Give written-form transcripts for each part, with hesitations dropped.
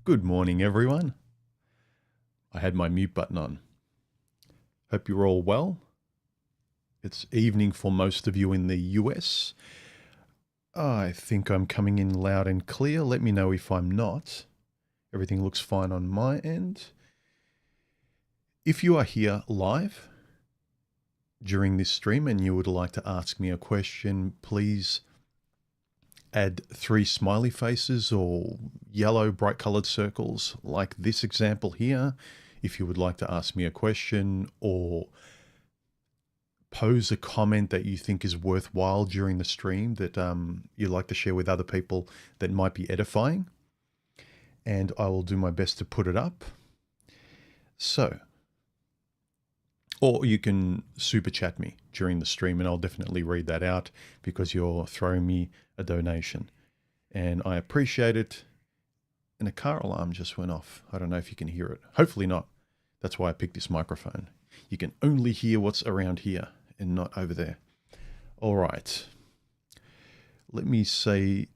Good morning, everyone. I had my mute button on. Hope you're all well. It's evening for most of you in the US. I think I'm coming in loud and clear. Let me know if I'm not. Everything looks fine on my end. If you are here live during this stream and you would like to ask me a question, please add 3 smiley faces or yellow bright colored circles like this example here if you would like to ask me a question, or pose a comment that you think is worthwhile during the stream that you'd like to share with other people that might be edifying, and I will do my best to put it up. So, or you can super chat me during the stream and I'll definitely read that out because you're throwing me a donation. And I appreciate it. And a car alarm just went off. I don't know if you can hear it. Hopefully not. That's why I picked this microphone. You can only hear what's around here and not over there. All right. Let me say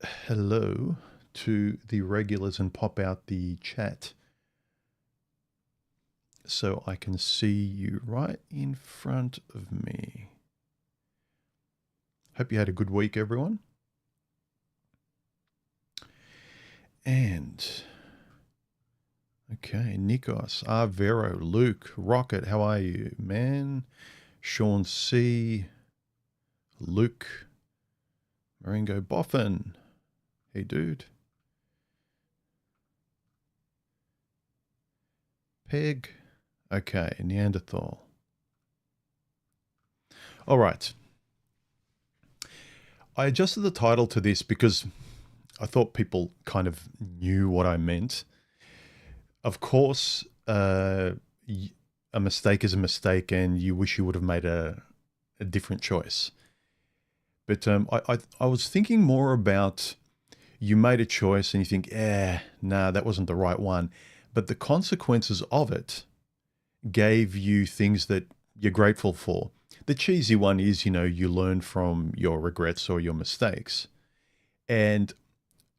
hello to the regulars and pop out the chat so I can see you right in front of me. Hope you had a good week, everyone. And, okay, Nikos, Vero, Luke, Rocket, how are you, man? Sean C, Luke, Maringo Boffin, hey dude. Peg, okay, Neanderthal. All right. I adjusted the title to this because I thought people kind of knew what I meant. Of course, a mistake is a mistake and you wish you would have made a different choice. But I was thinking more about you made a choice and you think, nah, that wasn't the right one. But the consequences of it gave you things that you're grateful for. The cheesy one is, you learn from your regrets or your mistakes. And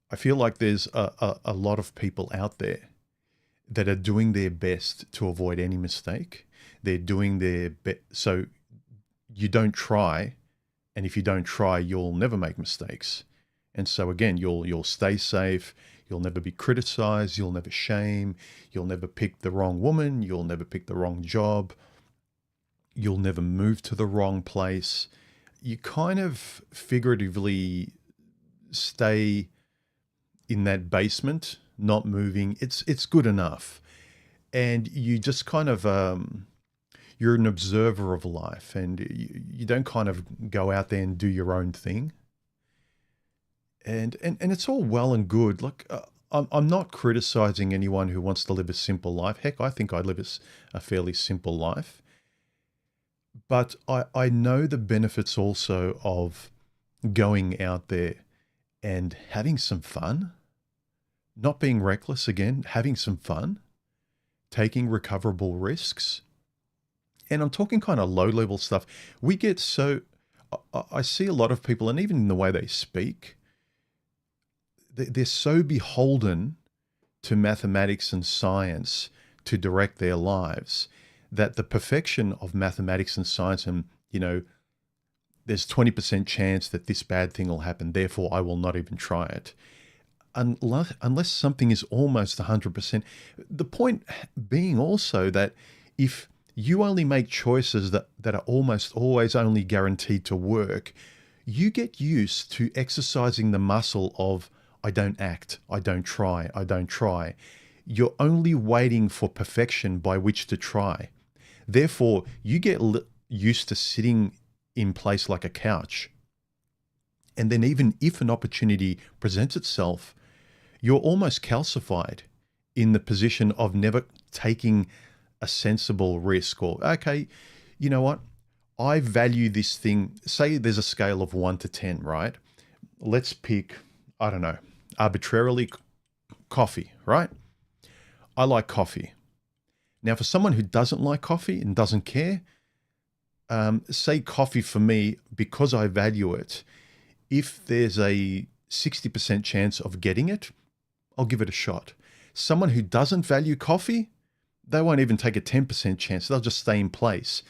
I feel like there's a lot of people out there that are doing their best to avoid any mistake. They're doing their best. So you don't try. And if you don't try, you'll never make mistakes. And so again, you'll stay safe. You'll never be criticized. You'll never shame. You'll never pick the wrong woman. You'll never pick the wrong job. You'll never move to the wrong place. You kind of figuratively stay in that basement, not moving. It's good enough. And you just kind of, you're an observer of life, and you don't kind of go out there and do your own thing. And it's all well and good. Look, I'm not criticizing anyone who wants to live a simple life. Heck, I think I live a fairly simple life. But I know the benefits also of going out there and having some fun, not being reckless again, having some fun, taking recoverable risks. And I'm talking kind of low-level stuff. We get so, I see a lot of people, and even in the way they speak, they're so beholden to mathematics and science to direct their lives that the perfection of mathematics and science and, there's 20% chance that this bad thing will happen, therefore I will not even try it. Unless something is almost 100%. The point being also that if you only make choices that are almost always only guaranteed to work, you get used to exercising the muscle of, I don't act, I don't try, I don't try. You're only waiting for perfection by which to try. Therefore, you get used to sitting in place like a couch. And then even if an opportunity presents itself, you're almost calcified in the position of never taking a sensible risk, or, okay, you know what? I value this thing. Say there's a scale of 1 to 10, right? Let's pick, I don't know, arbitrarily coffee, right? I like coffee. Now, for someone who doesn't like coffee and doesn't care, say coffee for me, because I value it, if there's a 60% chance of getting it, I'll give it a shot. Someone who doesn't value coffee, they won't even take a 10% chance. They'll just stay in place.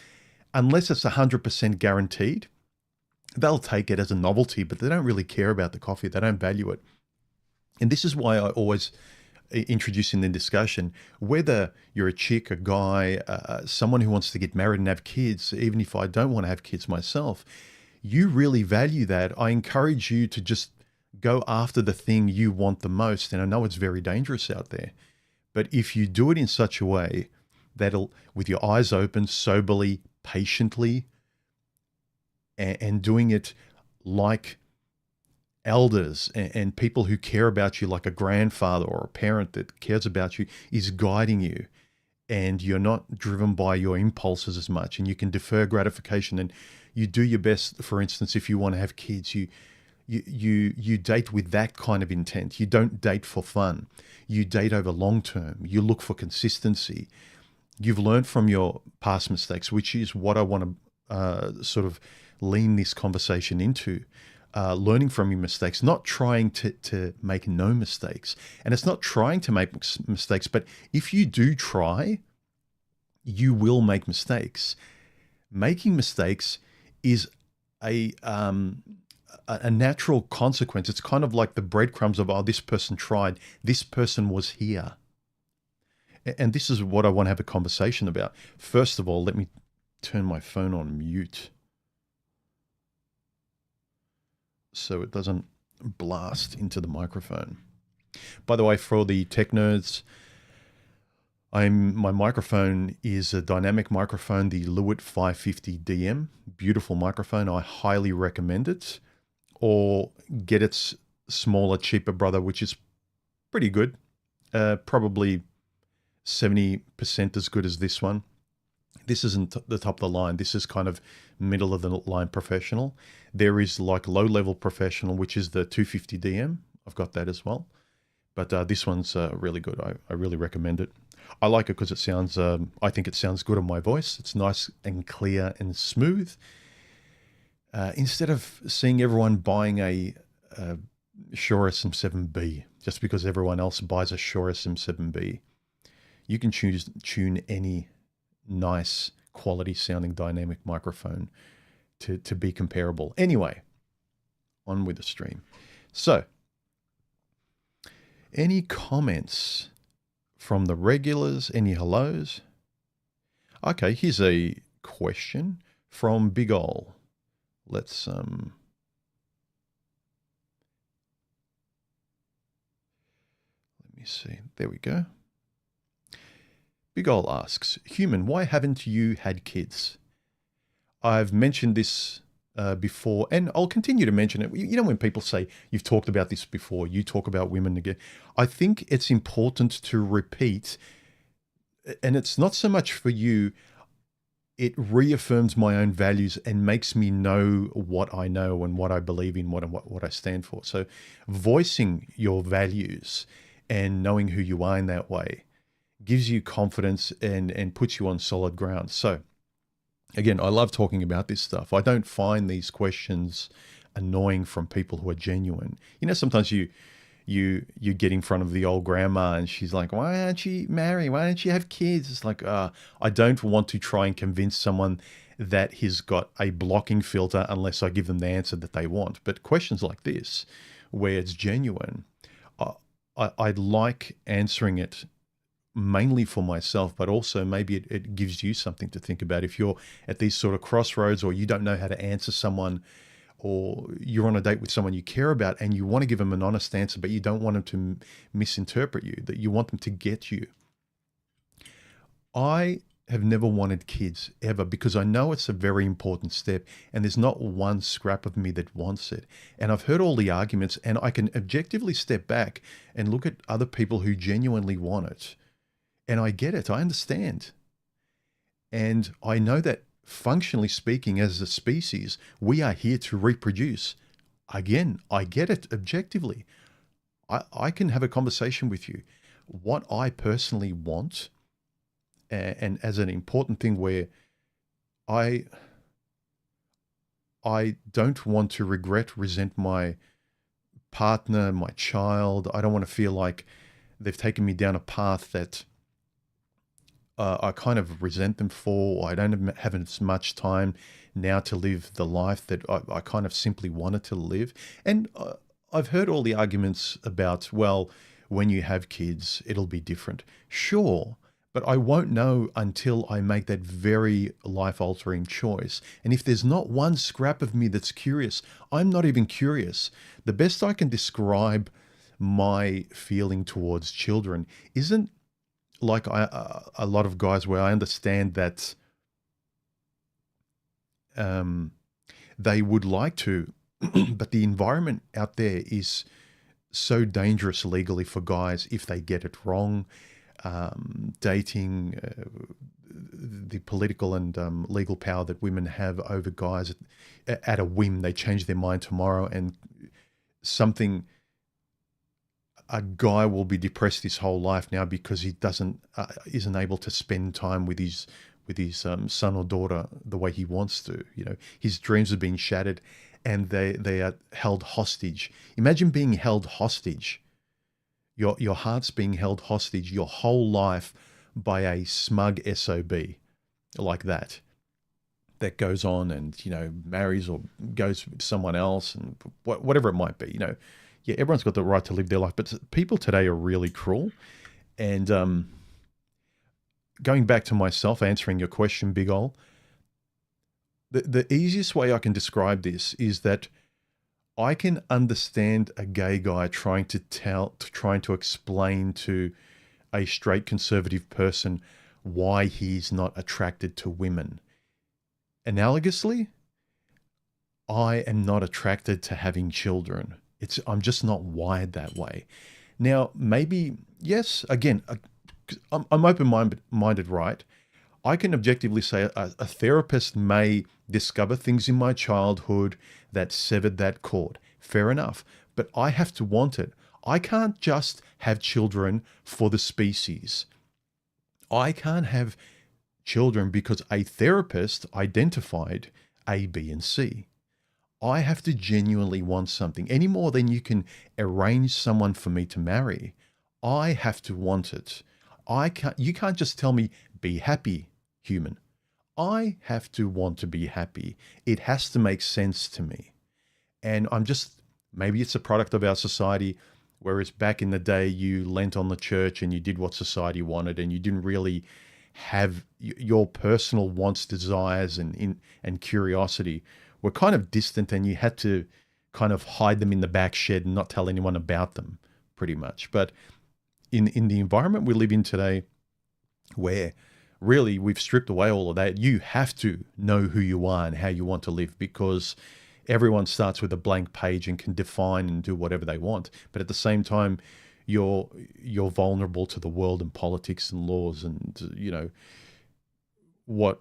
Unless it's 100% guaranteed, they'll take it as a novelty, but they don't really care about the coffee. They don't value it. And this is why I always introduce in the discussion, whether you're a chick, a guy, someone who wants to get married and have kids, even if I don't want to have kids myself, you really value that. I encourage you to just go after the thing you want the most. And I know it's very dangerous out there, but if you do it in such a way that'll, with your eyes open, soberly, patiently, and doing it like elders and people who care about you, like a grandfather or a parent that cares about you, is guiding you, and you're not driven by your impulses as much, and you can defer gratification, and you do your best. For instance, if you want to have kids, you date with that kind of intent. You don't date for fun. You date over long term. You look for consistency. You've learned from your past mistakes, which is what I want to sort of lean this conversation into. Learning from your mistakes, not trying to make no mistakes. And it's not trying to make mistakes, but if you do try, you will make mistakes. Making mistakes is a natural consequence. It's kind of like the breadcrumbs of, oh, this person tried, this person was here. And this is what I want to have a conversation about. First of all, let me turn my phone on mute so it doesn't blast into the microphone. By the way, for all the tech nerds, my microphone is a dynamic microphone, the Lewitt 550 DM. Beautiful microphone. I highly recommend it. Or get its smaller, cheaper brother, which is pretty good. Probably 70% as good as this one. This isn't the top of the line. This is kind of middle of the line professional. There is like low level professional, which is the 250 DM. I've got that as well. But this one's really good. I really recommend it. I like it because it sounds, I think it sounds good on my voice. It's nice and clear and smooth. Instead of seeing everyone buying a Shure SM7B, just because everyone else buys a Shure SM7B, you can tune any nice quality sounding dynamic microphone to be comparable. Anyway, on with the stream. So, any comments from the regulars? Any hellos? Okay, here's a question from Big Ol. Let's let me see. There we go. Big Ol asks, Human, why haven't you had kids? I've mentioned this before, and I'll continue to mention it. You know, when people say, you've talked about this before, you talk about women again, I think it's important to repeat, and it's not so much for you, it reaffirms my own values and makes me know what I know and what I believe in, what I stand for. So voicing your values and knowing who you are in that way gives you confidence and puts you on solid ground. So again, I love talking about this stuff. I don't find these questions annoying from people who are genuine. You know, sometimes you get in front of the old grandma and she's like, why aren't you married? Why don't you have kids? It's like, I don't want to try and convince someone that he's got a blocking filter unless I give them the answer that they want. But questions like this, where it's genuine, I like answering it mainly for myself, but also maybe it gives you something to think about. If you're at these sort of crossroads, or you don't know how to answer someone, or you're on a date with someone you care about and you want to give them an honest answer, but you don't want them to misinterpret you, that you want them to get you. I have never wanted kids ever, because I know it's a very important step and there's not one scrap of me that wants it. And I've heard all the arguments, and I can objectively step back and look at other people who genuinely want it. And I get it. I understand. And I know that functionally speaking, as a species, we are here to reproduce. Again, I get it objectively. I can have a conversation with you. What I personally want, and as an important thing where I don't want to resent my partner, my child. I don't want to feel like they've taken me down a path that I kind of resent them for. I don't have as much time now to live the life that I kind of simply wanted to live. And I've heard all the arguments about, well, when you have kids, it'll be different. Sure, but I won't know until I make that very life-altering choice. And if there's not one scrap of me that's curious, I'm not even curious. The best I can describe my feeling towards children isn't like a lot of guys, where I understand that they would like to, but the environment out there is so dangerous legally for guys if they get it wrong. Dating, the political and legal power that women have over guys at a whim. They change their mind tomorrow, and a guy will be depressed his whole life now because he isn't able to spend time with his son or daughter the way he wants to. You know, his dreams have been shattered, and they are held hostage. Imagine being held hostage. Your heart's being held hostage your whole life by a smug SOB like that goes on and, you know, marries or goes with someone else and whatever it might be. You know, yeah, everyone's got the right to live their life, but people today are really cruel. And going back to myself, answering your question, Big Ol, the easiest way I can describe this is that I can understand a gay guy trying to explain to a straight conservative person why he's not attracted to women. Analogously, I am not attracted to having children. I'm just not wired that way. Now, maybe, yes, again, I'm open-minded, right? I can objectively say a therapist may discover things in my childhood that severed that cord. Fair enough. But I have to want it. I can't just have children for the species. I can't have children because a therapist identified A, B, and C. I have to genuinely want something. Any more than you can arrange someone for me to marry, I have to want it. You can't just tell me, be happy, human. I have to want to be happy. It has to make sense to me. And maybe it's a product of our society, whereas back in the day you lent on the church and you did what society wanted and you didn't really have your personal wants, desires, and curiosity were kind of distant, and you had to kind of hide them in the back shed and not tell anyone about them, pretty much. But in the environment we live in today, where really we've stripped away all of that, you have to know who you are and how you want to live, because everyone starts with a blank page and can define and do whatever they want. But at the same time, you're vulnerable to the world and politics and laws and, you know, what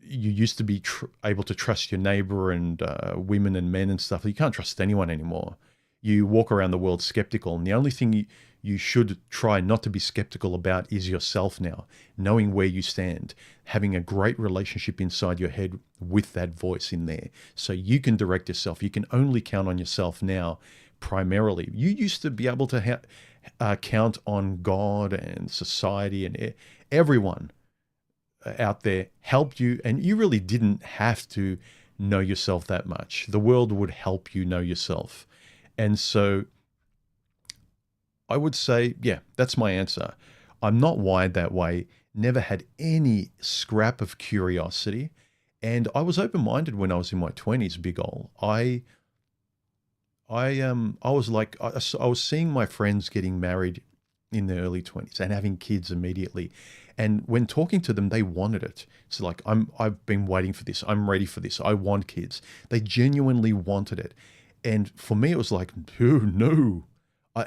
you used to be able to trust your neighbor and women and men and stuff. You can't trust anyone anymore. You walk around the world skeptical, and the only thing you should try not to be skeptical about is yourself now, knowing where you stand, having a great relationship inside your head with that voice in there, so you can direct yourself. You can only count on yourself now, primarily. You used to be able to count on God and society and everyone out there helped you, and you really didn't have to know yourself that much. The world would help you know yourself. And so I would say, yeah, that's my answer. I'm not wired that way, never had any scrap of curiosity, and I was open-minded when I was in my 20s, Big Ol. I was like, I was seeing my friends getting married in their early 20s and having kids immediately. And when talking to them, they wanted it. It's like, I've been waiting for this. I'm ready for this. I want kids. They genuinely wanted it. And for me, it was like, oh, no.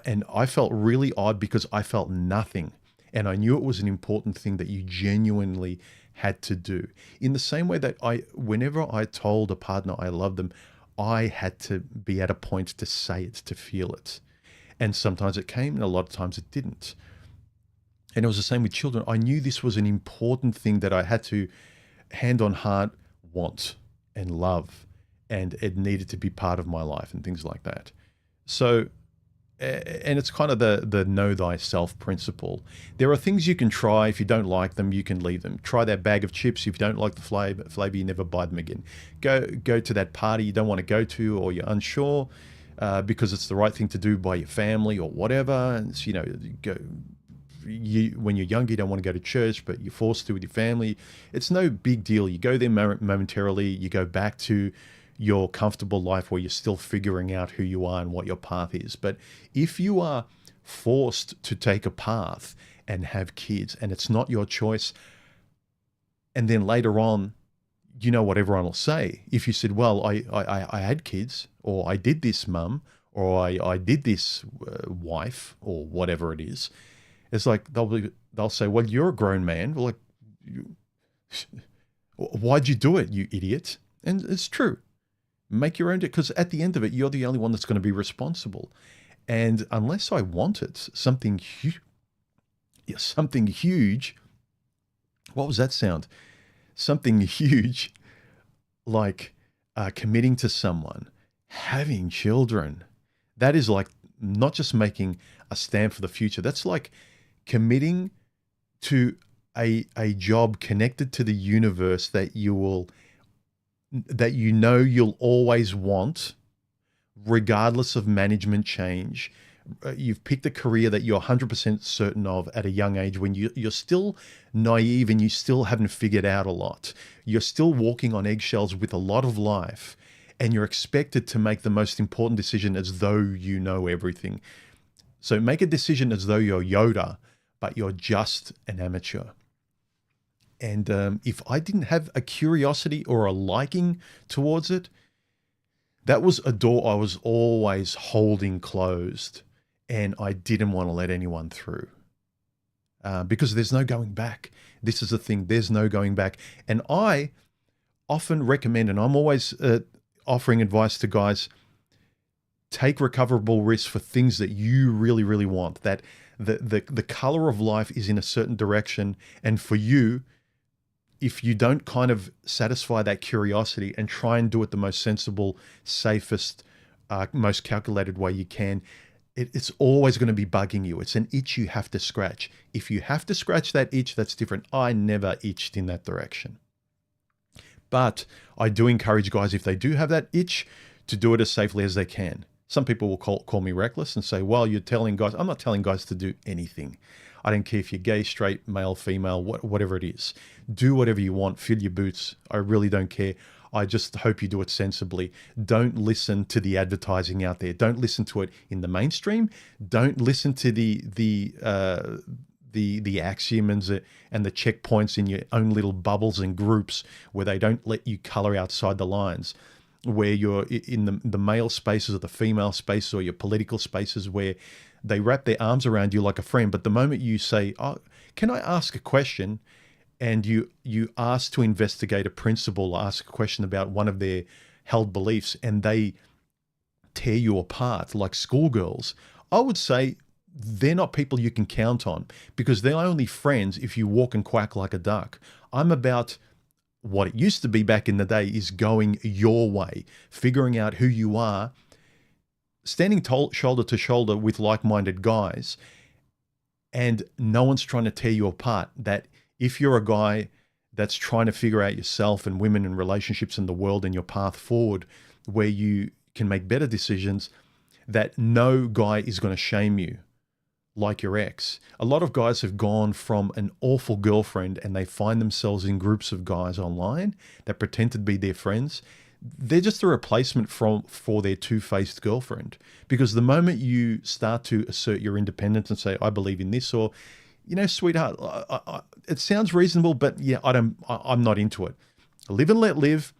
And I felt really odd because I felt nothing. And I knew it was an important thing that you genuinely had to do. In the same way that whenever I told a partner I loved them, I had to be at a point to say it, to feel it. And sometimes it came and a lot of times it didn't. And it was the same with children. I knew this was an important thing that I had to, hand on heart, want and love. And it needed to be part of my life and things like that. So and it's kind of the know thyself principle. There are things you can try. If you don't like them, you can leave them. Try that bag of chips. If you don't like the flavor, you never buy them again. Go to that party you don't want to go to, or you're unsure because it's the right thing to do by your family or whatever. And it's, when you're younger, you don't want to go to church, but you're forced to with your family. It's no big deal. You go there momentarily. You go back to your comfortable life where you're still figuring out who you are and what your path is. But if you are forced to take a path and have kids and it's not your choice, and then later on, you know what everyone will say. If you said, well, I had kids, or I did this, mum, or I did this, wife, or whatever it is, it's like they'll say, well, you're a grown man. Well, why'd you do it, you idiot? And it's true. Make your own, because at the end of it, you're the only one that's going to be responsible. And unless I want it, something huge. What was that sound? Something huge, like committing to someone, having children. That is like not just making a stand for the future. That's like committing to a job connected to the universe that you'll always want, regardless of management change. You've picked a career that you're 100% certain of at a young age, when you're still naive and you still haven't figured out a lot. You're still walking on eggshells with a lot of life, and you're expected to make the most important decision as though you know everything. So make a decision as though you're Yoda, but you're just an amateur. And if I didn't have a curiosity or a liking towards it, that was a door I was always holding closed, and I didn't want to let anyone through because there's no going back. This is the thing. There's no going back. And I often recommend, and I'm always offering advice to guys, take recoverable risks for things that you really, really want, that the color of life is in a certain direction. And for you, if you don't kind of satisfy that curiosity and try and do it the most sensible, safest, most calculated way you can, it's always going to be bugging you. It's an itch you have to scratch. If you have to scratch that itch, that's different. I never itched in that direction. But I do encourage guys, if they do have that itch, to do it as safely as they can. Some people will call me reckless and say, well, you're telling guys. I'm not telling guys to do anything. I don't care if you're gay, straight, male, female, whatever it is. Do whatever you want. Fill your boots. I really don't care. I just hope you do it sensibly. Don't listen to the advertising out there. Don't listen to it in the mainstream. Don't listen to the axioms and the checkpoints in your own little bubbles and groups where they don't let you color outside the lines, where you're in the male spaces or the female spaces or your political spaces where they wrap their arms around you like a friend. But the moment you say, oh, can I ask a question? And you ask to investigate a principle, ask a question about one of their held beliefs, and they tear you apart like schoolgirls, I would say they're not people you can count on, because they're only friends if you walk and quack like a duck. I'm about what it used to be back in the day, is going your way, figuring out who you are, standing shoulder to shoulder with like-minded guys, and no one's trying to tear you apart. That if you're a guy that's trying to figure out yourself and women and relationships in the world and your path forward, where you can make better decisions, that no guy is going to shame you like your ex. A lot of guys have gone from an awful girlfriend and they find themselves in groups of guys online that pretend to be their friends. They're just a replacement for their two-faced girlfriend. Because the moment you start to assert your independence and say, I believe in this, or, you know, sweetheart, it sounds reasonable, but yeah, I'm not into it. Live and let live.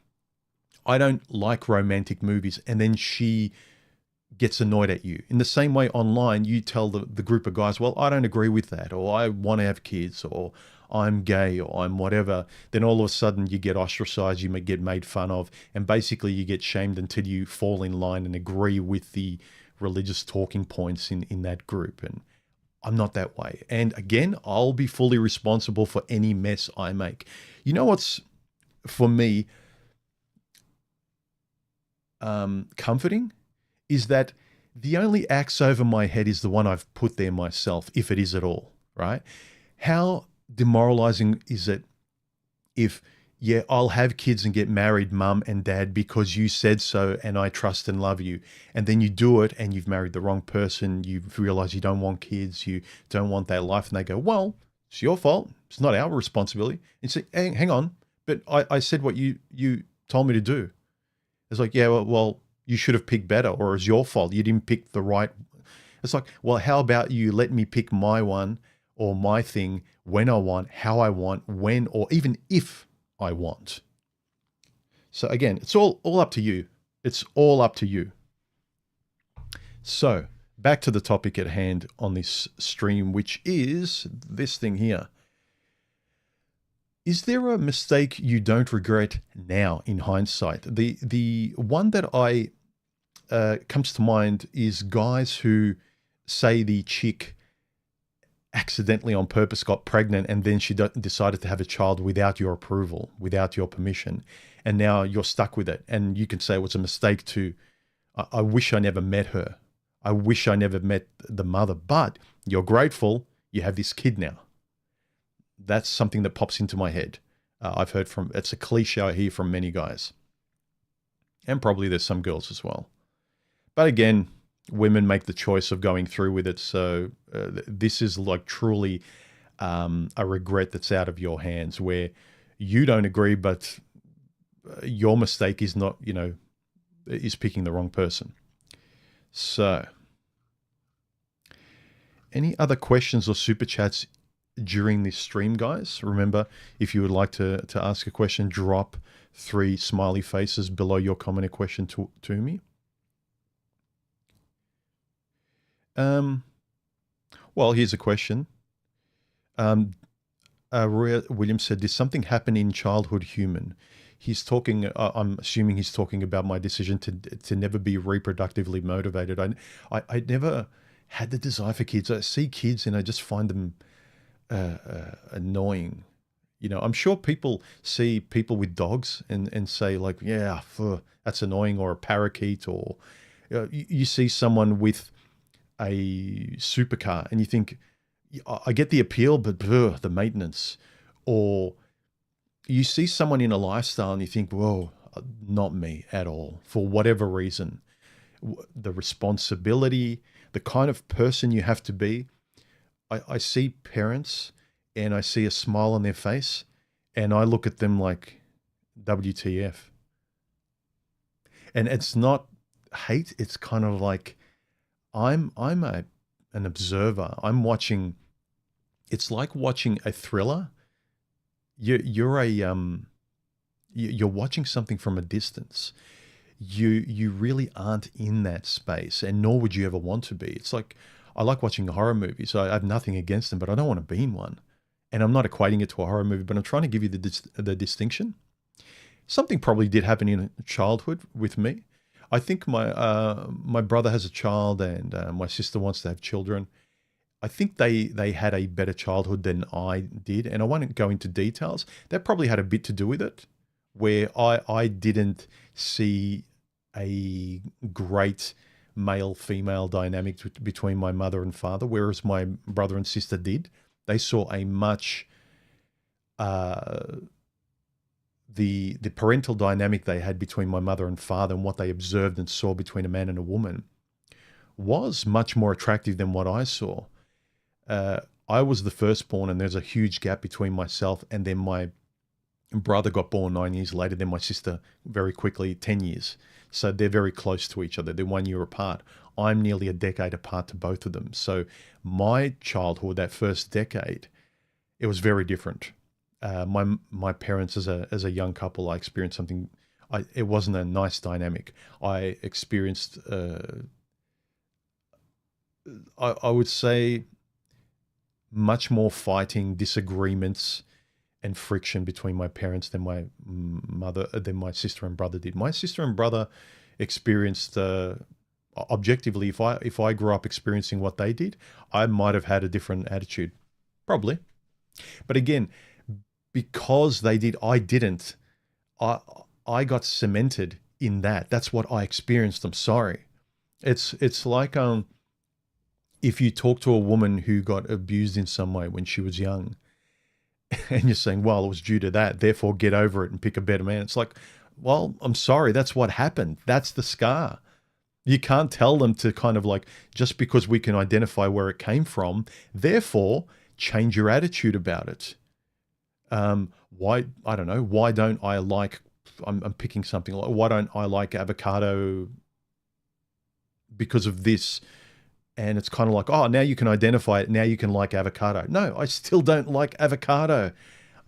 I don't like romantic movies. And then she gets annoyed at you. In the same way online, you tell the group of guys, well, I don't agree with that, or I want to have kids, or I'm gay, or I'm whatever. Then all of a sudden you get ostracized, you may get made fun of, and basically you get shamed until you fall in line and agree with the religious talking points in that group. And I'm not that way. And again, I'll be fully responsible for any mess I make. You know what's, for me, comforting is that the only axe over my head is the one I've put there myself, if it is at all, right? How demoralizing is it if, yeah, I'll have kids and get married, mum and dad, because you said so and I trust and love you. And then you do it and you've married the wrong person. You realize you don't want kids. You don't want that life. And they go, well, it's your fault. It's not our responsibility. And say, hey, hang on. But I said what you told me to do. It's like, yeah, well, you should have picked better, or it's your fault. You didn't pick the right. It's like, well, how about you let me pick my one or my thing when I want, how I want, when, or even if I want. So again, it's all up to you. It's all up to you. So back to the topic at hand on this stream, which is this thing here. Is there a mistake you don't regret now in hindsight? The one that I comes to mind is guys who say the chick accidentally on purpose got pregnant and then she decided to have a child without your approval, without your permission. And now you're stuck with it. And you can say it was a mistake to, I wish I never met her. I wish I never met the mother, but you're grateful you have this kid now. That's something that pops into my head. I've heard from, it's a cliche I hear from many guys. And probably there's some girls as well. But again, women make the choice of going through with it. So this is like truly a regret that's out of your hands where you don't agree, but your mistake is not, is picking the wrong person. So any other questions or super chats during this stream, guys? Remember, if you would like to ask a question, drop 3 smiley faces below your comment or question to me. Well, here's a question. Roy Williams said, did something happen in childhood human? He's talking, I'm assuming he's talking about my decision to never be reproductively motivated. I never had the desire for kids. I see kids and I just find them annoying. I'm sure people see people with dogs and say like, yeah, that's annoying, or a parakeet, or you see someone with a supercar and you think, I get the appeal, but the maintenance. Or you see someone in a lifestyle and you think, whoa, not me at all, for whatever reason. The responsibility, the kind of person you have to be. I see parents and I see a smile on their face and I look at them like, WTF. And it's not hate. It's kind of like, I'm an observer. I'm watching. It's like watching a thriller. You're watching something from a distance. You really aren't in that space, and nor would you ever want to be. It's like, I like watching horror movies. I have nothing against them, but I don't want to be in one. And I'm not equating it to a horror movie, but I'm trying to give you the distinction. Something probably did happen in childhood with me. I think my brother has a child and my sister wants to have children. I think they had a better childhood than I did. And I won't go into details. That probably had a bit to do with it, where I didn't see a great male-female dynamic between my mother and father, whereas my brother and sister did. They saw a much... the parental dynamic they had between my mother and father and what they observed and saw between a man and a woman was much more attractive than what I saw. I was the firstborn and there's a huge gap between myself and then my brother got born 9 years later, then my sister very quickly 10 years. So they're very close to each other. They're 1 year apart. I'm nearly a decade apart to both of them. So my childhood, that first decade, it was very different. My parents as a young couple, I experienced something. It wasn't a nice dynamic. I experienced, I would say, much more fighting, disagreements, and friction between my parents than my sister and brother did. My sister and brother experienced, objectively, if I grew up experiencing what they did, I might have had a different attitude, probably. But again, because they did, I didn't. I got cemented in that. That's what I experienced. I'm sorry. It's like if you talk to a woman who got abused in some way when she was young, and you're saying, well, it was due to that, therefore get over it and pick a better man. It's like, well, I'm sorry, that's what happened. That's the scar. You can't tell them to kind of like, just because we can identify where it came from, therefore change your attitude about it. Why, I don't know, why don't I like, I'm picking something like, why don't I like avocado because of this? And it's kind of like, oh, now you can identify it. Now you can like avocado. No, I still don't like avocado.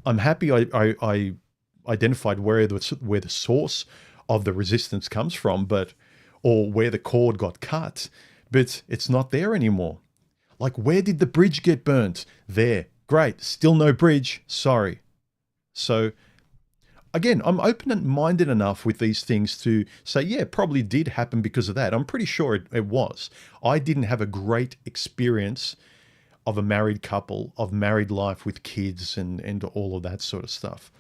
I'm happy I identified where the source of the resistance comes from, or where the cord got cut, but it's not there anymore. Like, where did the bridge get burnt? There. Great. Still no bridge. Sorry. So again, I'm open-minded enough with these things to say, yeah, it probably did happen because of that. I'm pretty sure it was. I didn't have a great experience of a married couple, of married life with kids and all of that sort of stuff.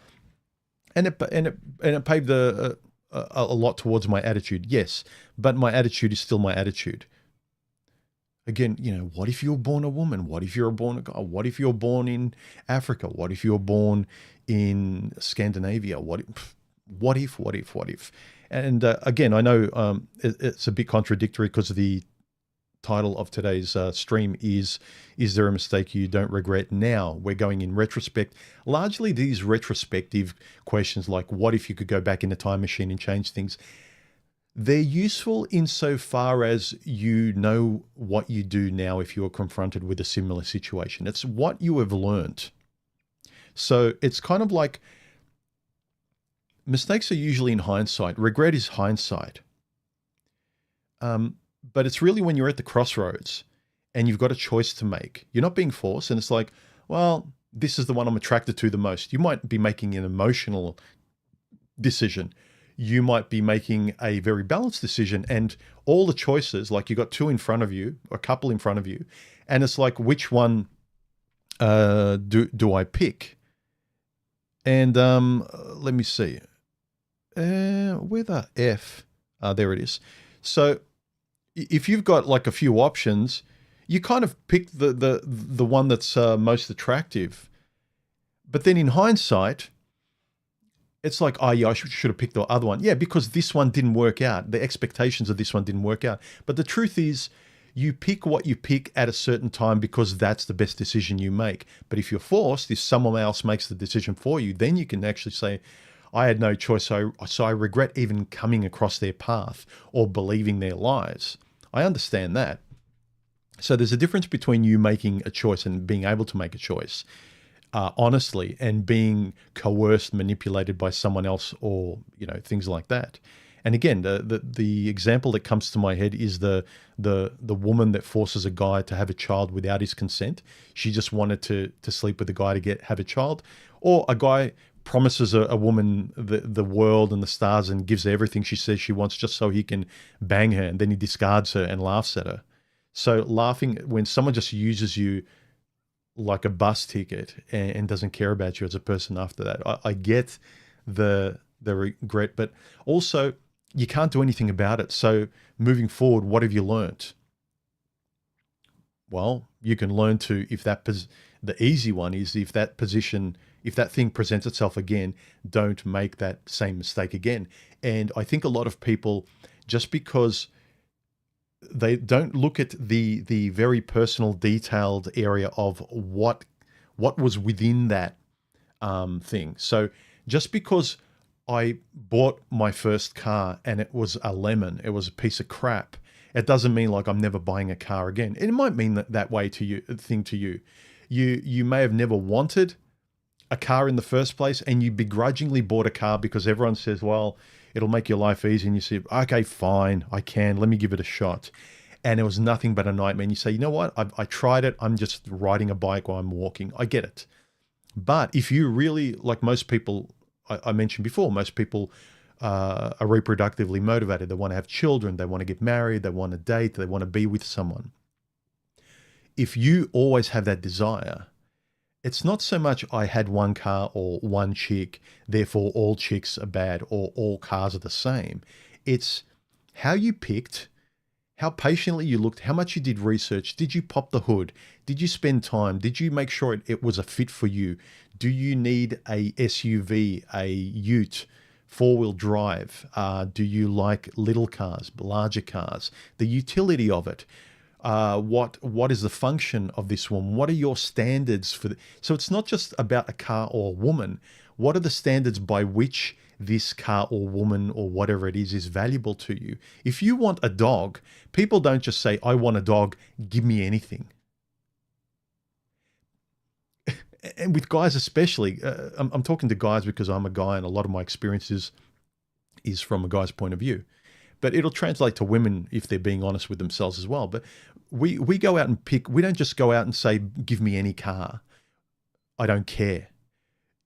And it paved a lot towards my attitude, yes, but my attitude is still my attitude. Again, what if you're born a woman? What if you're born a guy? What if you're born in Africa? What if you're born in Scandinavia? What if? And again, I know it's a bit contradictory because the title of today's stream is there a mistake you don't regret? Now we're going in retrospect. Largely these retrospective questions like, what if you could go back in a time machine and change things? They're useful insofar as you know what you do now if you are confronted with a similar situation. It's what you have learned. So it's kind of like mistakes are usually in hindsight. Regret is hindsight. But it's really when you're at the crossroads and you've got a choice to make. You're not being forced, and it's like, well, this is the one I'm attracted to the most. You might be making an emotional decision. You might be making a very balanced decision, and all the choices, like you got two in front of you, a couple in front of you, and it's like, which one do I pick? And let me see. Where the F? There it is. So if you've got like a few options, you kind of pick the one that's most attractive. But then in hindsight, it's like, oh yeah, I should have picked the other one. Yeah, because this one didn't work out. The expectations of this one didn't work out. But the truth is, you pick what you pick at a certain time because that's the best decision you make. But if you're forced, if someone else makes the decision for you, then you can actually say, I had no choice, so I regret even coming across their path or believing their lies. I understand that. So there's a difference between you making a choice and being able to make a choice honestly, and being coerced, manipulated by someone else, or things like that. And again, the example that comes to my head is the woman that forces a guy to have a child without his consent. She just wanted to sleep with a guy to have a child, or a guy promises a woman the world and the stars and gives her everything she says she wants just so he can bang her, and then he discards her and laughs at her. So laughing when someone just uses you like a bus ticket and doesn't care about you as a person after that. I get the regret, but also you can't do anything about it. So moving forward, what have you learnt? Well, you can learn to, the easy one is if that thing presents itself again, don't make that same mistake again. And I think a lot of people, just because they don't look at the very personal, detailed area of what was within that thing. So just because I bought my first car and it was a lemon, it was a piece of crap, it doesn't mean like I'm never buying a car again. It might mean that way to you, You may have never wanted a car in the first place, and you begrudgingly bought a car because everyone says, well, it'll make your life easy. And you say, okay, fine, I can, let me give it a shot. And it was nothing but a nightmare. And you say, you know what? I tried it. I'm just riding a bike while I'm walking. I get it. But if you really, like most people, I mentioned before, most people are reproductively motivated. They want to have children. They want to get married. They want to date. They want to be with someone. If you always have that desire, it's not so much I had one car or one chick, therefore all chicks are bad or all cars are the same. It's how you picked, how patiently you looked, how much you did research. Did you pop the hood? Did you spend time? Did you make sure it was a fit for you? Do you need a SUV, a ute, four-wheel drive? Do you like little cars, larger cars? The utility of it. What is the function of this one? What are your standards for so it's not just about a car or a woman. What are the standards by which this car or woman or whatever it is valuable to you? If you want a dog, people don't just say, I want a dog, give me anything. And with guys especially, I'm talking to guys because I'm a guy and a lot of my experiences is from a guy's point of view. But it'll translate to women if they're being honest with themselves as well. But we go out and pick, we don't just go out and say, give me any car. I don't care.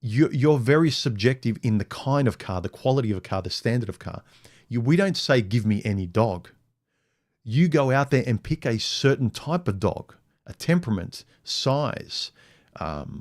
You're very subjective in the kind of car, the quality of a car, the standard of car. We don't say, give me any dog. You go out there and pick a certain type of dog, a temperament, size,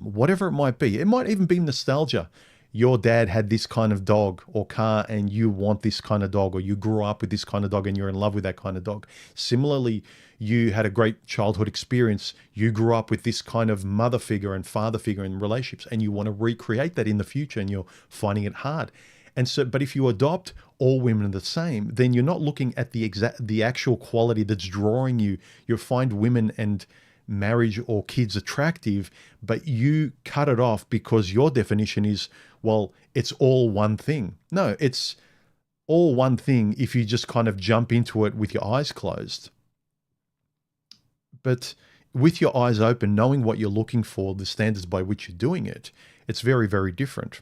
whatever it might be. It might even be nostalgia. Your dad had this kind of dog or car and you want this kind of dog, or you grew up with this kind of dog and you're in love with that kind of dog. Similarly, you had a great childhood experience. You grew up with this kind of mother figure and father figure in relationships, and you want to recreate that in the future and you're finding it hard. And so, but if you adopt all women are the same, then you're not looking at the actual quality that's drawing you. You'll find women and marriage or kids attractive, but you cut it off because your definition is, well, it's all one thing. No, it's all one thing if you just kind of jump into it with your eyes closed. But with your eyes open, knowing what you're looking for, the standards by which you're doing it, it's very, very different.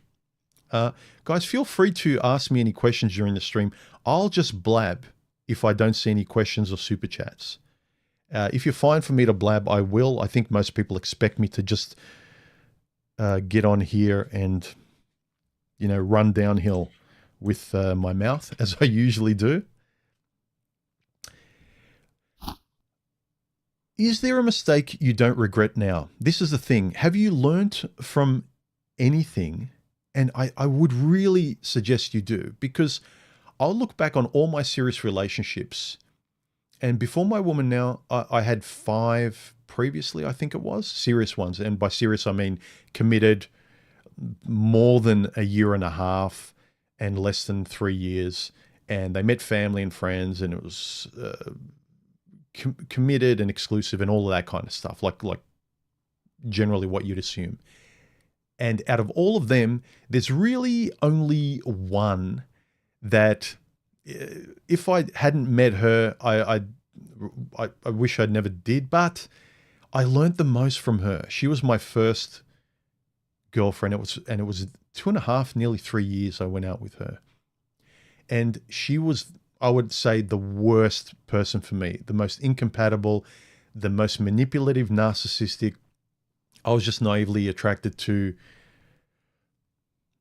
Guys, feel free to ask me any questions during the stream. I'll just blab if I don't see any questions or super chats. If you're fine for me to blab, I will. I think most people expect me to just get on here and, run downhill with my mouth, as I usually do. Is there a mistake you don't regret now? This is the thing. Have you learnt from anything? And I would really suggest you do, because I'll look back on all my serious relationships. And before my woman now, I had 5 previously, I think it was, serious ones. And by serious, I mean committed, more than a year and a half and less than 3 years. And they met family and friends, and it was committed and exclusive and all of that kind of stuff, like generally what you'd assume. And out of all of them, there's really only one that, if I hadn't met her, I wish I'd never did, but I learned the most from her. She was my first girlfriend. It was 2.5, nearly 3 years I went out with her. And she was, I would say, the worst person for me, the most incompatible, the most manipulative, narcissistic. I was just naively attracted to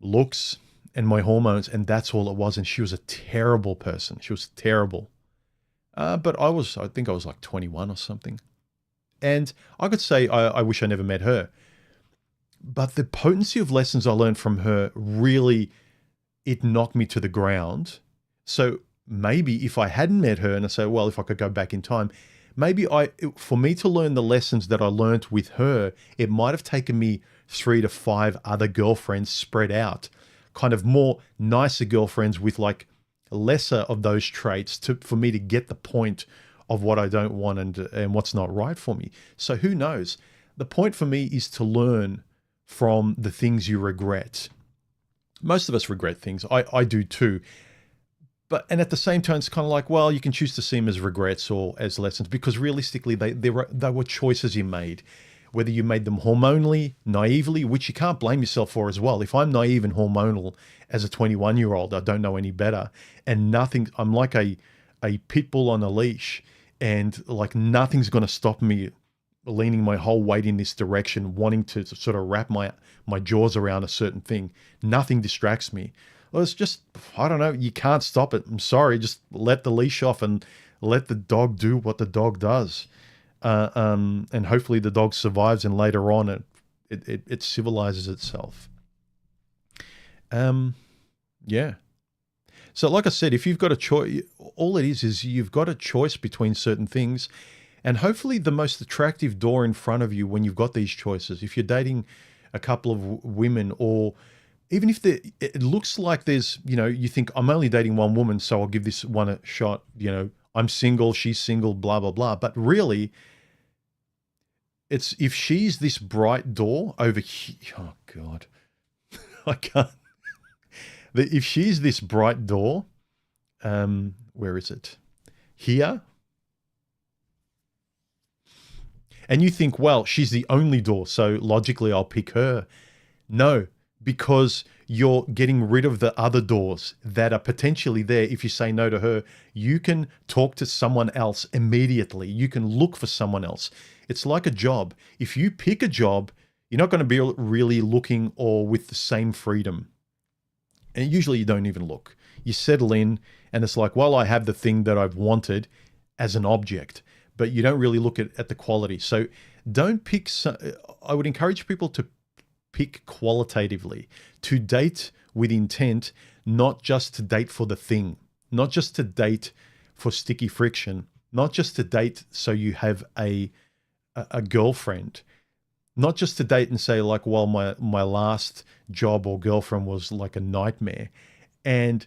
looks and my hormones, and that's all it was. And she was a terrible person. She was terrible. But I think I was like 21 or something. And I could say I wish I never met her. But the potency of lessons I learned from her, really, it knocked me to the ground. So maybe if I hadn't met her, and I say, well, if I could go back in time, maybe for me to learn the lessons that I learned with her, it might have taken me 3 to 5 other girlfriends spread out, kind of more nicer girlfriends with like lesser of those traits for me to get the point of what I don't want and what's not right for me. So who knows? The point for me is to learn from the things you regret. Most of us regret things. I do too. And at the same time, it's kind of like, well, you can choose to see them as regrets or as lessons, because realistically, they were choices you made. Whether you made them hormonally, naively, which you can't blame yourself for as well. If I'm naive and hormonal as a 21-year-old, I don't know any better. And I'm like a pit bull on a leash, and like nothing's going to stop me leaning my whole weight in this direction, wanting to sort of wrap my jaws around a certain thing. Nothing distracts me. Well, it's just, I don't know, you can't stop it. I'm sorry, just let the leash off and let the dog do what the dog does. And hopefully the dog survives, and later on it civilizes itself. Yeah. So like I said, if you've got a choice, all it is you've got a choice between certain things. And hopefully the most attractive door in front of you when you've got these choices, if you're dating a couple of women, or even if it looks like there's, you think I'm only dating one woman, so I'll give this one a shot, I'm single, she's single, blah, blah, blah. But really, it's if she's this bright door over here, oh God, I can't. If she's this bright door, where is it? Here. And you think, well, she's the only door, so logically I'll pick her. No, because you're getting rid of the other doors that are potentially there. If you say no to her, you can talk to someone else immediately. You can look for someone else. It's like a job. If you pick a job, you're not going to be really looking or with the same freedom. And usually you don't even look. You settle in and it's like, well, I have the thing that I've wanted as an object, but you don't really look at the quality. So don't pick, I would encourage people to pick qualitatively, to date with intent, not just to date for the thing, not just to date for sticky friction, not just to date so you have a girlfriend, not just to date and say like, well, my last job or girlfriend was like a nightmare. And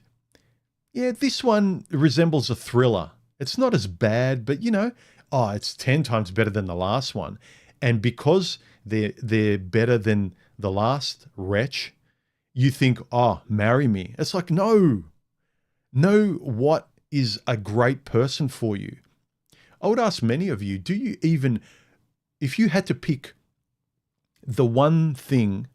yeah, this one resembles a thriller. It's not as bad, but it's 10 times better than the last one. And because they're better than the last wretch, you think, marry me. It's like, no. Know what is a great person for you. I would ask many of you, do you even, if you had to pick the one thing,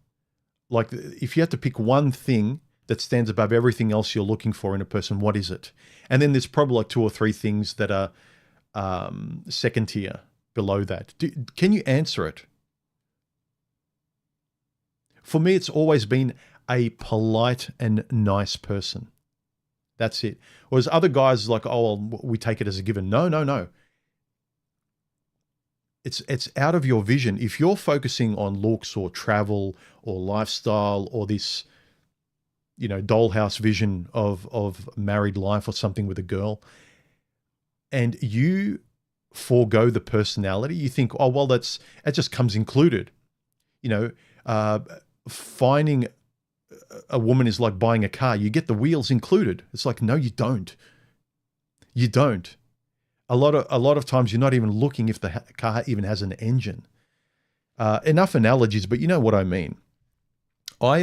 like if you had to pick one thing that stands above everything else you're looking for in a person, what is it? And then there's probably like 2 or 3 things that are second tier below that. Can you answer it? For me, it's always been a polite and nice person. That's it. Whereas other guys like, we take it as a given. No. It's out of your vision. If you're focusing on looks or travel or lifestyle or this, dollhouse vision of married life or something with a girl, and you forego the personality, you think, that just comes included. Finding a woman is like buying a car. You get the wheels included. It's like, no, you don't. You don't. A lot of times you're not even looking if the car even has an engine. Enough analogies, but you know what I mean. I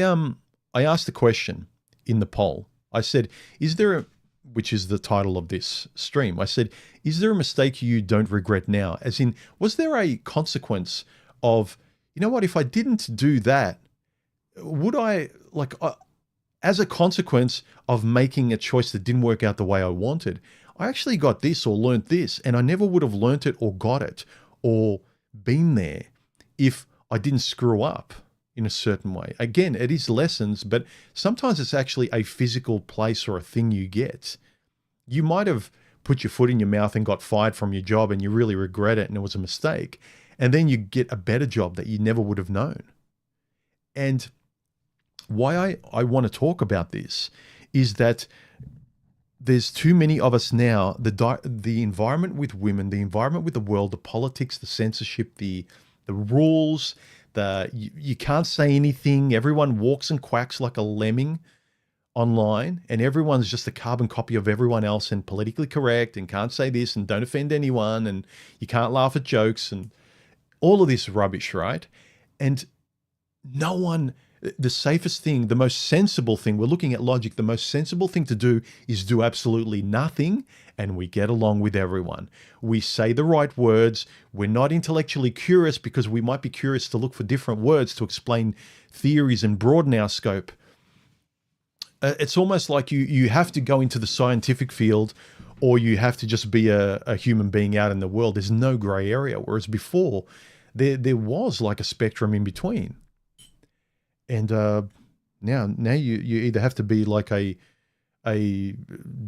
asked a question in the poll. I said, which is the title of this stream. I said, is there a mistake you don't regret now? As in, was there a consequence of, if I didn't do that, would I, as a consequence of making a choice that didn't work out the way I wanted, I actually got this or learned this, and I never would have learnt it or got it or been there if I didn't screw up in a certain way. Again, it is lessons, but sometimes it's actually a physical place or a thing you get. You might have put your foot in your mouth and got fired from your job and you really regret it and it was a mistake. And then you get a better job that you never would have known. And why I want to talk about this is that there's too many of us now, the environment with women, the environment with the world, the politics, the censorship, the rules, you can't say anything. Everyone walks and quacks like a lemming online, and everyone's just a carbon copy of everyone else and politically correct and can't say this and don't offend anyone and you can't laugh at jokes and all of this rubbish, right? And the safest thing, the most sensible thing, we're looking at logic, the most sensible thing to do is do absolutely nothing, and we get along with everyone. We say the right words. We're not intellectually curious because we might be curious to look for different words to explain theories and broaden our scope. It's almost like you have to go into the scientific field or you have to just be a human being out in the world. There's no gray area, whereas before there was like a spectrum in between. And now you either have to be like a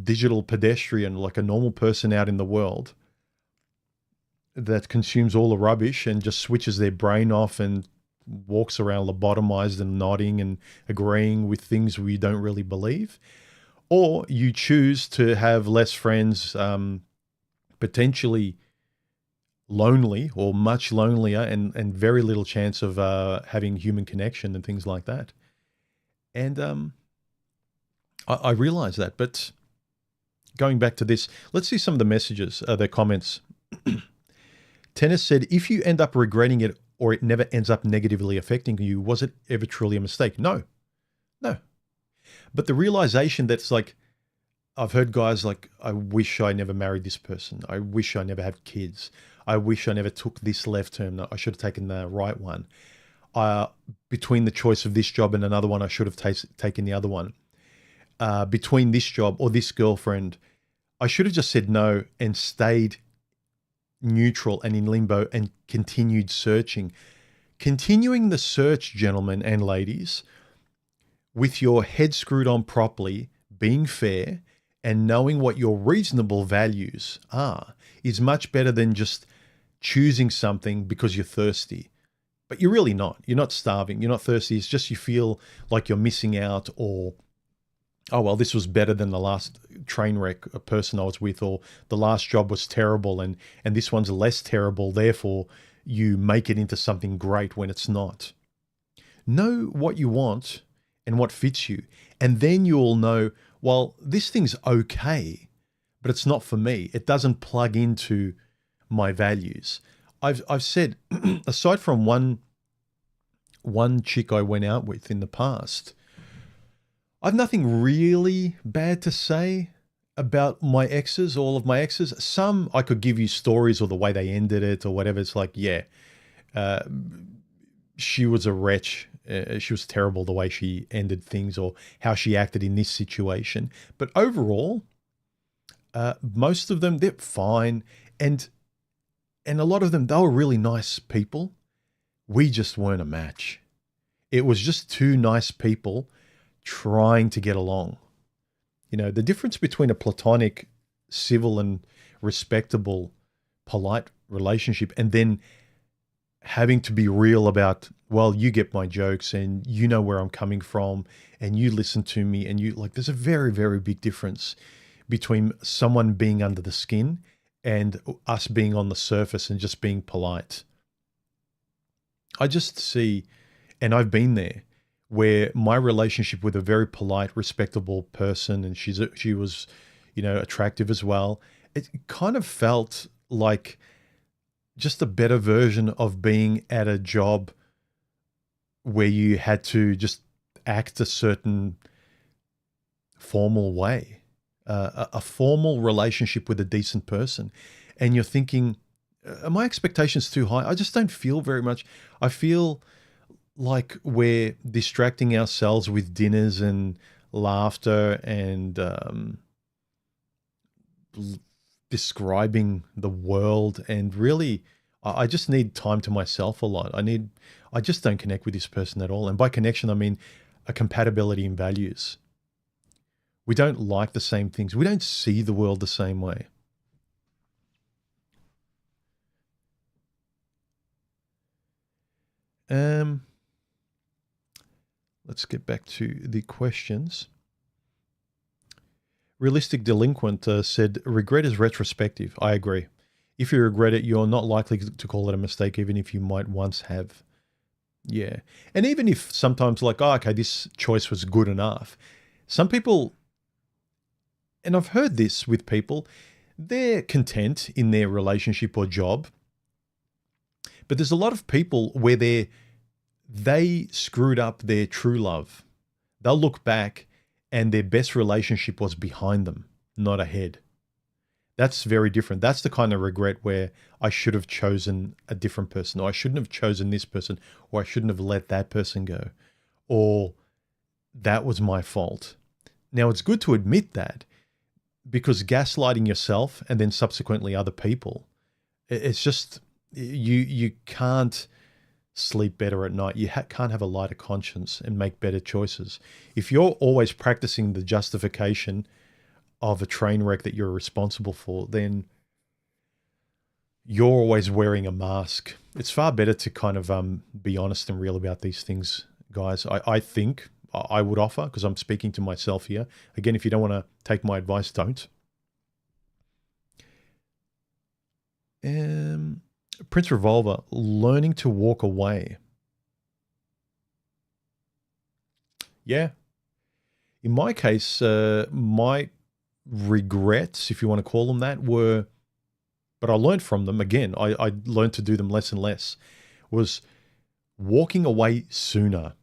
digital pedestrian, like a normal person out in the world that consumes all the rubbish and just switches their brain off and walks around lobotomized and nodding and agreeing with things we don't really believe, or you choose to have less friends, potentially lonely or much lonelier, and very little chance of having human connection and things like that. And I realize that. But going back to this, let's see some of the messages, the comments. Tennis said, if you end up regretting it or it never ends up negatively affecting you, was it ever truly a mistake? No. But the realization that's like, I've heard guys like, I wish I never married this person. I wish I never had kids. I wish I never took this left turn. I should have taken the right one. Between the choice of this job and another one, I should have taken the other one. Between this job or this girlfriend, I should have just said no and stayed neutral and in limbo and continued searching. Continuing the search, gentlemen and ladies, with your head screwed on properly, being fair, and knowing what your reasonable values are, is much better than just choosing something because you're thirsty. But you're really not. You're not starving. You're not thirsty. It's just you feel like you're missing out, or, oh, well, this was better than the last train wreck a person I was with, or the last job was terrible and this one's less terrible. Therefore, you make it into something great when it's not. Know what you want and what fits you. And then you'll know, well, this thing's okay, but it's not for me. It doesn't plug into my values. I've said, aside from one chick I went out with in the past, I've nothing really bad to say about my exes, all of my exes. Some I could give you stories or the way they ended it or whatever. It's like, yeah, she was a wretch. She was terrible the way she ended things or how she acted in this situation. But overall, most of them, they're fine. And a lot of them, they were really nice people. We just weren't a match. It was just two nice people trying to get along. You know, the difference between a platonic, civil and respectable, polite relationship and then having to be real about, well, you get my jokes and you know where I'm coming from and you listen to me and you like, there's a very, very big difference between someone being under the skin and us being on the surface and just being polite. I just see, and I've been there, where my relationship with a very polite, respectable person, and she was, you know, attractive as well, it kind of felt like just a better version of being at a job where you had to just act a certain formal way, a formal relationship with a decent person. And you're thinking, are my expectations too high? I just don't feel very much. I feel like we're distracting ourselves with dinners and laughter and describing the world. And really, I just need time to myself a lot. I just don't connect with this person at all. And by connection, I mean a compatibility in values. We don't like the same things. We don't see the world the same way. Let's get back to the questions. Realistic Delinquent said, regret is retrospective. I agree. If you regret it, you're not likely to call it a mistake, even if you might once have. Yeah. And even if sometimes like, oh, okay, this choice was good enough. Some people, and I've heard this with people, they're content in their relationship or job. But there's a lot of people where they screwed up their true love. They'll look back and their best relationship was behind them, not ahead. That's very different. That's the kind of regret where I should have chosen a different person, or I shouldn't have chosen this person, or I shouldn't have let that person go, or that was my fault. Now, it's good to admit that, because gaslighting yourself and then subsequently other people, it's just, you can't sleep better at night. You can't have a lighter conscience and make better choices. If you're always practicing the justification of a train wreck that you're responsible for, then you're always wearing a mask. It's far better to kind of be honest and real about these things, guys. I think, I would offer, because I'm speaking to myself here. Again, if you don't want to take my advice, don't. Prince Revolver, learning to walk away. Yeah. In my case, my regrets, if you want to call them that, were, but I learned from them. Again, I learned to do them less and less, was walking away sooner.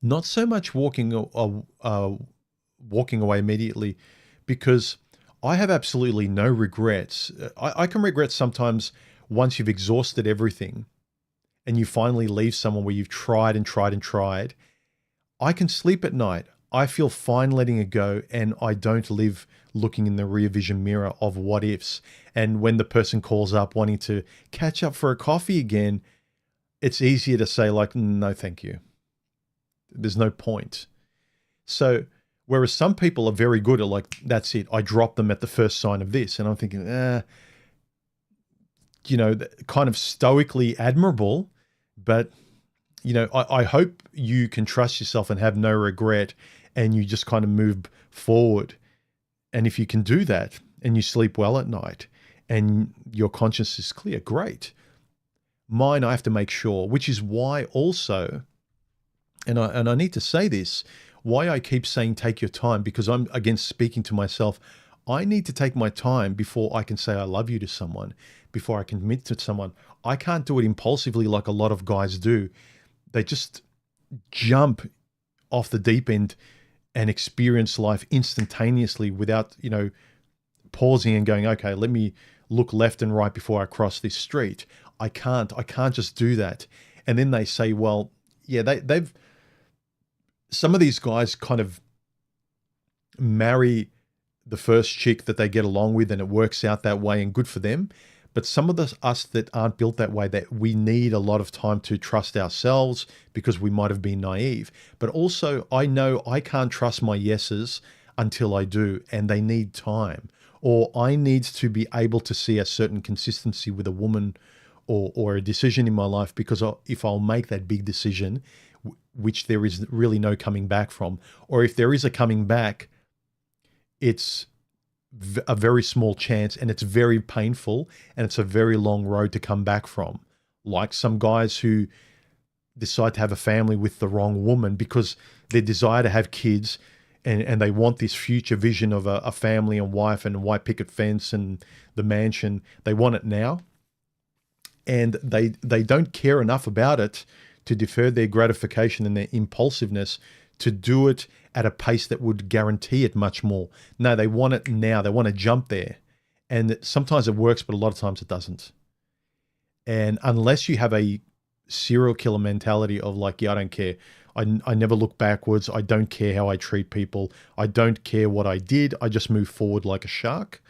Not so much walking away immediately, because I have absolutely no regrets. I can regret sometimes once you've exhausted everything and you finally leave someone where you've tried and tried and tried. I can sleep at night. I feel fine letting it go, and I don't live looking in the rear vision mirror of what ifs. And when the person calls up wanting to catch up for a coffee again, it's easier to say like, no, thank you. There's no point. So whereas some people are very good at like, that's it, I drop them at the first sign of this. And I'm thinking, kind of stoically admirable, but I hope you can trust yourself and have no regret, and you just kind of move forward. And if you can do that and you sleep well at night and your conscience is clear, great. Mine, I have to make sure, which is why also, and I need to say this, why I keep saying take your time, because I'm, again, speaking to myself. I need to take my time before I can say I love you to someone, before I can commit to someone. I can't do it impulsively like a lot of guys do. They just jump off the deep end and experience life instantaneously without, pausing and going, okay, let me look left and right before I cross this street. I can't just do that. And then they say, well, yeah, they've, some of these guys kind of marry the first chick that they get along with, and it works out that way, and good for them. But some of us that aren't built that way, that we need a lot of time to trust ourselves because we might have been naive. But also, I know I can't trust my yeses until I do, and they need time. Or I need to be able to see a certain consistency with a woman or a decision in my life, because if I'll make that big decision, which there is really no coming back from, or if there is a coming back, it's a very small chance, and it's very painful, and it's a very long road to come back from. Like some guys who decide to have a family with the wrong woman because their desire to have kids, and they want this future vision of a family and wife and a white picket fence and the mansion. They want it now, and they don't care enough about it to defer their gratification and their impulsiveness to do it at a pace that would guarantee it much more. No, they want it now. They want to jump there. And sometimes it works, but a lot of times it doesn't. And unless you have a serial killer mentality of like, yeah, I don't care. I never look backwards. I don't care how I treat people. I don't care what I did. I just move forward like a shark.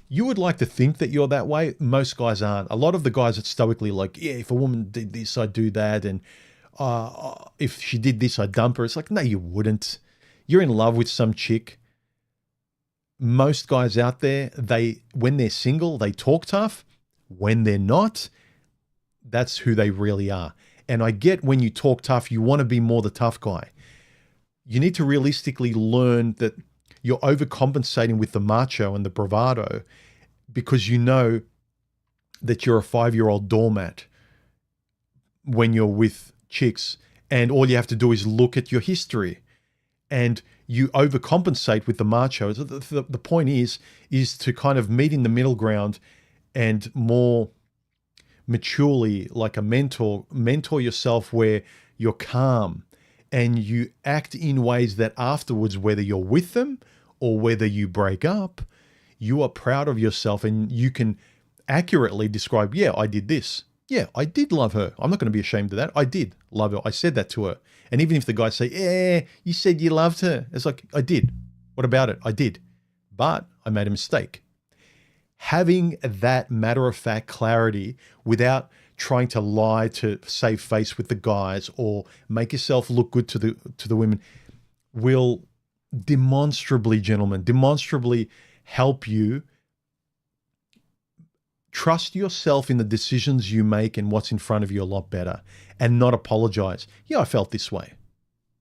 You would like to think that you're that way. Most guys aren't. A lot of the guys that stoically like, yeah, if a woman did this, I'd do that. And if she did this, I'd dump her. It's like, no, you wouldn't. You're in love with some chick. Most guys out there, when they're single, they talk tough. When they're not, that's who they really are. And I get when you talk tough, you want to be more the tough guy. You need to realistically learn that you're overcompensating with the macho and the bravado because you know that you're a 5-year-old doormat when you're with chicks, and all you have to do is look at your history, and you overcompensate with the macho. The point is to kind of meet in the middle ground and more maturely, like a mentor yourself where you're calm and you act in ways that afterwards, whether you're with them or whether you break up, you are proud of yourself and you can accurately describe, yeah, I did this. Yeah, I did love her. I'm not going to be ashamed of that. I did love her. I said that to her. And even if the guys say, yeah, you said you loved her. It's like, I did. What about it? I did. But I made a mistake. Having that matter-of-fact clarity without trying to lie to save face with the guys or make yourself look good to the women will demonstrably help you trust yourself in the decisions you make and what's in front of you a lot better, and not apologize. Yeah, I felt this way.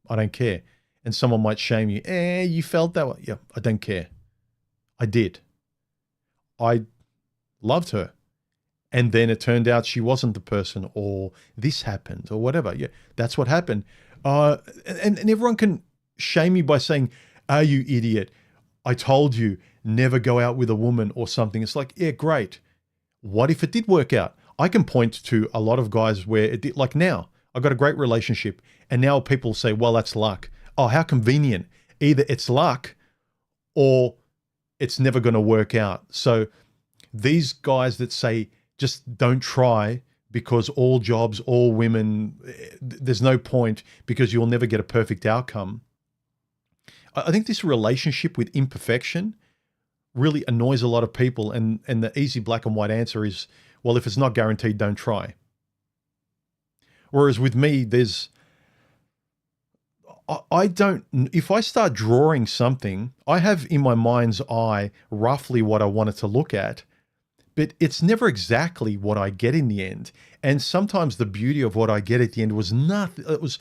I don't care. And someone might shame you. You felt that way. Yeah, I don't care. I did. I loved her. And then it turned out she wasn't the person, or this happened, or whatever. Yeah, that's what happened. And everyone can shame you by saying, you idiot. I told you, never go out with a woman or something. It's like, yeah, great. What if it did work out? I can point to a lot of guys where it did, like now, I've got a great relationship. And now people say, well, that's luck. Oh, how convenient. Either it's luck or it's never going to work out. So these guys that say, just don't try because all jobs, all women, there's no point because you'll never get a perfect outcome. I think this relationship with imperfection really annoys a lot of people. And the easy black and white answer is, well, if it's not guaranteed, don't try. Whereas with me, if I start drawing something, I have in my mind's eye roughly what I want it to look at, but it's never exactly what I get in the end. And sometimes the beauty of what I get at the end was nothing. It was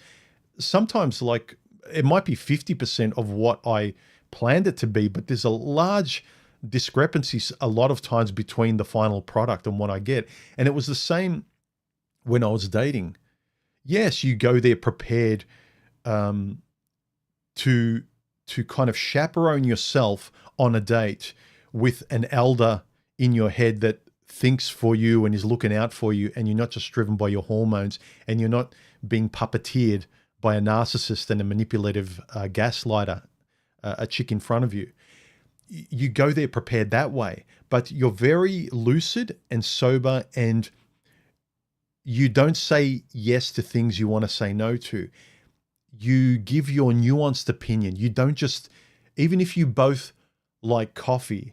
sometimes like, it might be 50% of what I planned it to be, but there's a large discrepancy a lot of times between the final product and what I get. And it was the same when I was dating. Yes, you go there prepared to kind of chaperone yourself on a date with an elder in your head that thinks for you and is looking out for you, and you're not just driven by your hormones, and you're not being puppeteered by a narcissist and a manipulative gaslighter, a chick in front of you. You go there prepared that way, but you're very lucid and sober, and you don't say yes to things you want to say no to. You give your nuanced opinion. You don't just, even if you both like coffee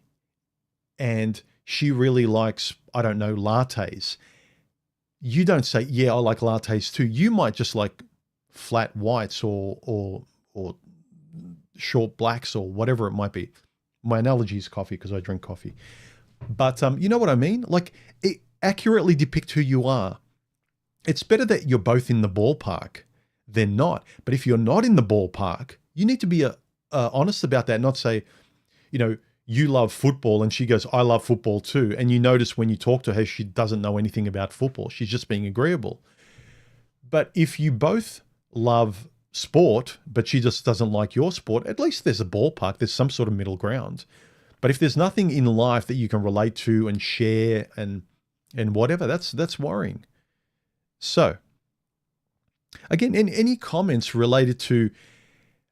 and she really likes, I don't know, lattes, you don't say, yeah, I like lattes too. You might just like flat whites or short blacks or whatever it might be. My analogy is coffee because I drink coffee. But you know what I mean? Like, it accurately depict who you are. It's better that you're both in the ballpark than not. But if you're not in the ballpark, you need to be honest about that, not say, you love football and she goes, I love football too. And you notice when you talk to her, she doesn't know anything about football. She's just being agreeable. But if you both love sport, but she just doesn't like your sport, at least there's a ballpark. There's some sort of middle ground. But if there's nothing in life that you can relate to and share and whatever, that's worrying. So, again, any comments related to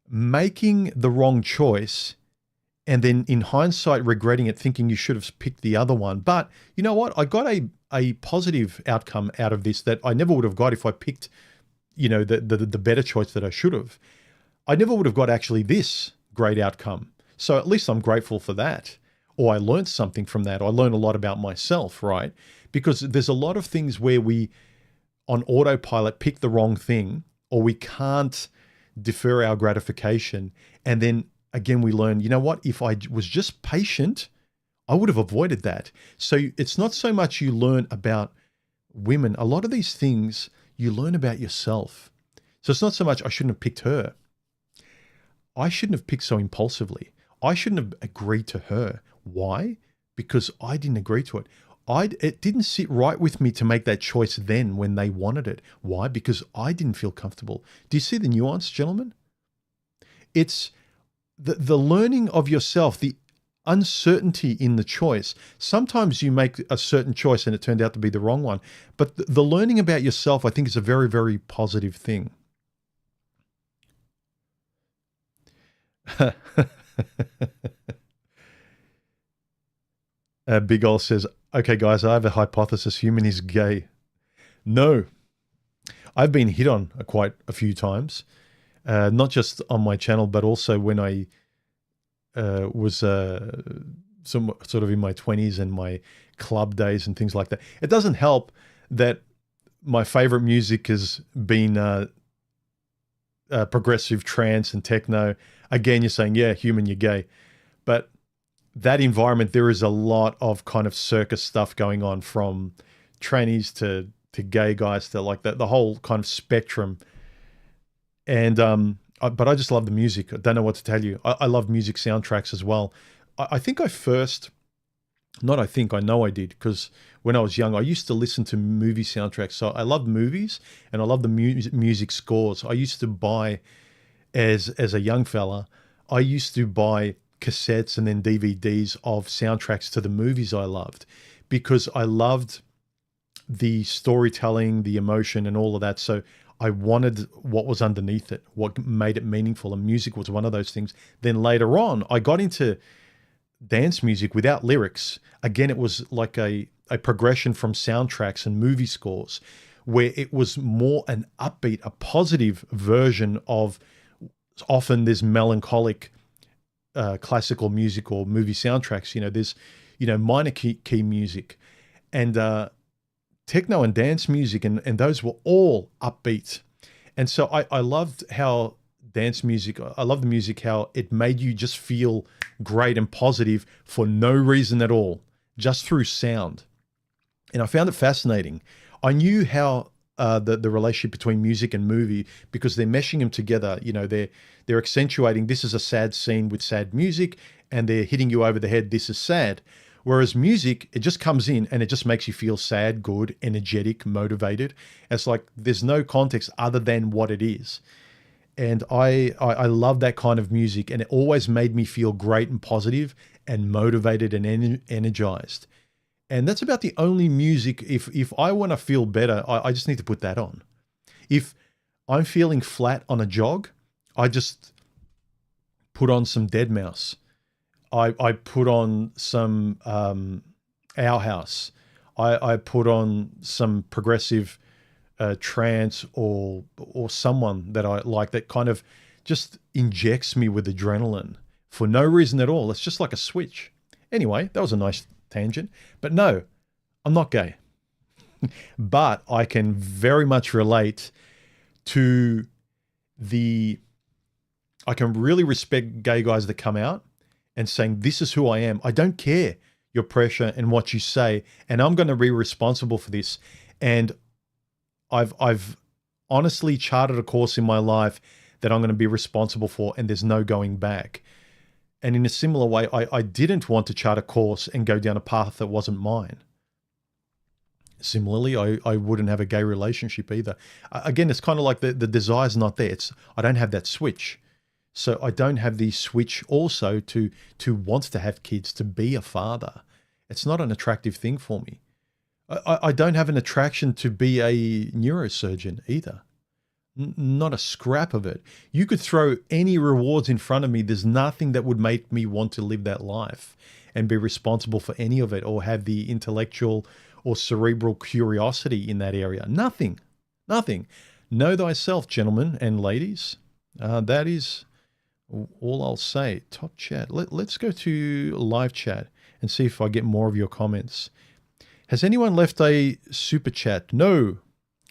making the wrong choice and then in hindsight regretting it, thinking you should have picked the other one. But you know what? I got a positive outcome out of this that I never would have got if I picked, the better choice that I should have. I never would have got actually this great outcome. So at least I'm grateful for that. Or I learned something from that. Or I learned a lot about myself, right? Because there's a lot of things where we, on autopilot, pick the wrong thing, or we can't defer our gratification. And then again, we learn, you know what? If I was just patient, I would have avoided that. So it's not so much you learn about women. A lot of these things you learn about yourself. So it's not so much I shouldn't have picked her. I shouldn't have picked so impulsively. I shouldn't have agreed to her. Why? Because I didn't agree to it. It didn't sit right with me to make that choice then when they wanted it. Why? Because I didn't feel comfortable. Do you see the nuance, gentlemen? It's the learning of yourself, the uncertainty in the choice. Sometimes you make a certain choice and it turned out to be the wrong one. But the learning about yourself, I think, is a very, very positive thing. Big Ol says, okay, guys, I have a hypothesis. Human is gay. No. I've been hit on quite a few times, not just on my channel, but also when I was some sort of in my 20s and my club days and things like that. It doesn't help that my favorite music has been progressive trance and techno. Again, you're saying, yeah, human, you're gay. But that environment, there is a lot of kind of circus stuff going on, from trannies to gay guys to like the whole kind of spectrum. And but I just love the music. I don't know what to tell you. I love music soundtracks as well. I think I first, not I think, I know I did, because when I was young, I used to listen to movie soundtracks. So I love movies and I love the music scores. I used to buy, as a young fella, I used to buy cassettes and then DVDs of soundtracks to the movies I loved, because I loved the storytelling, the emotion, and all of that. So I wanted what was underneath it, what made it meaningful, and music was one of those things. Then later on, I got into dance music without lyrics. Again, it was like a progression from soundtracks and movie scores, where it was more an upbeat, a positive version of, often there's melancholic classical music or movie soundtracks. There's, minor key music, and techno and dance music, and those were all upbeat. And so I loved how dance music, I love the music, how it made you just feel great and positive for no reason at all, just through sound. And I found it fascinating. I knew how the relationship between music and movie, because they're meshing them together. They're accentuating, this is a sad scene with sad music, and they're hitting you over the head, this is sad. Whereas music, it just comes in and it just makes you feel sad, good, energetic, motivated. It's like there's no context other than what it is. And I love that kind of music, and it always made me feel great and positive and motivated and energized. And that's about the only music, if I want to feel better, I just need to put that on. If I'm feeling flat on a jog, I just put on some Deadmau5. I put on some Our House. I put on some progressive trance, or someone that I like, that kind of just injects me with adrenaline for no reason at all. It's just like a switch. Anyway, that was a nice tangent. But no, I'm not gay. But I can very much relate to I can really respect gay guys that come out and saying, this is who I am. I don't care your pressure and what you say, and I'm going to be responsible for this. And I've honestly charted a course in my life that I'm going to be responsible for, and there's no going back. And in a similar way, I didn't want to chart a course and go down a path that wasn't mine. Similarly, I wouldn't have a gay relationship either. Again, it's kind of like the desire's not there. I don't have that switch. So I don't have the switch also to want to have kids, to be a father. It's not an attractive thing for me. I don't have an attraction to be a neurosurgeon either. Not a scrap of it. You could throw any rewards in front of me. There's nothing that would make me want to live that life and be responsible for any of it, or have the intellectual or cerebral curiosity in that area. Nothing. Know thyself, gentlemen and ladies. That is all I'll say. Top chat. Let's go to live chat and see if I get more of your comments. Has anyone left a super chat? No.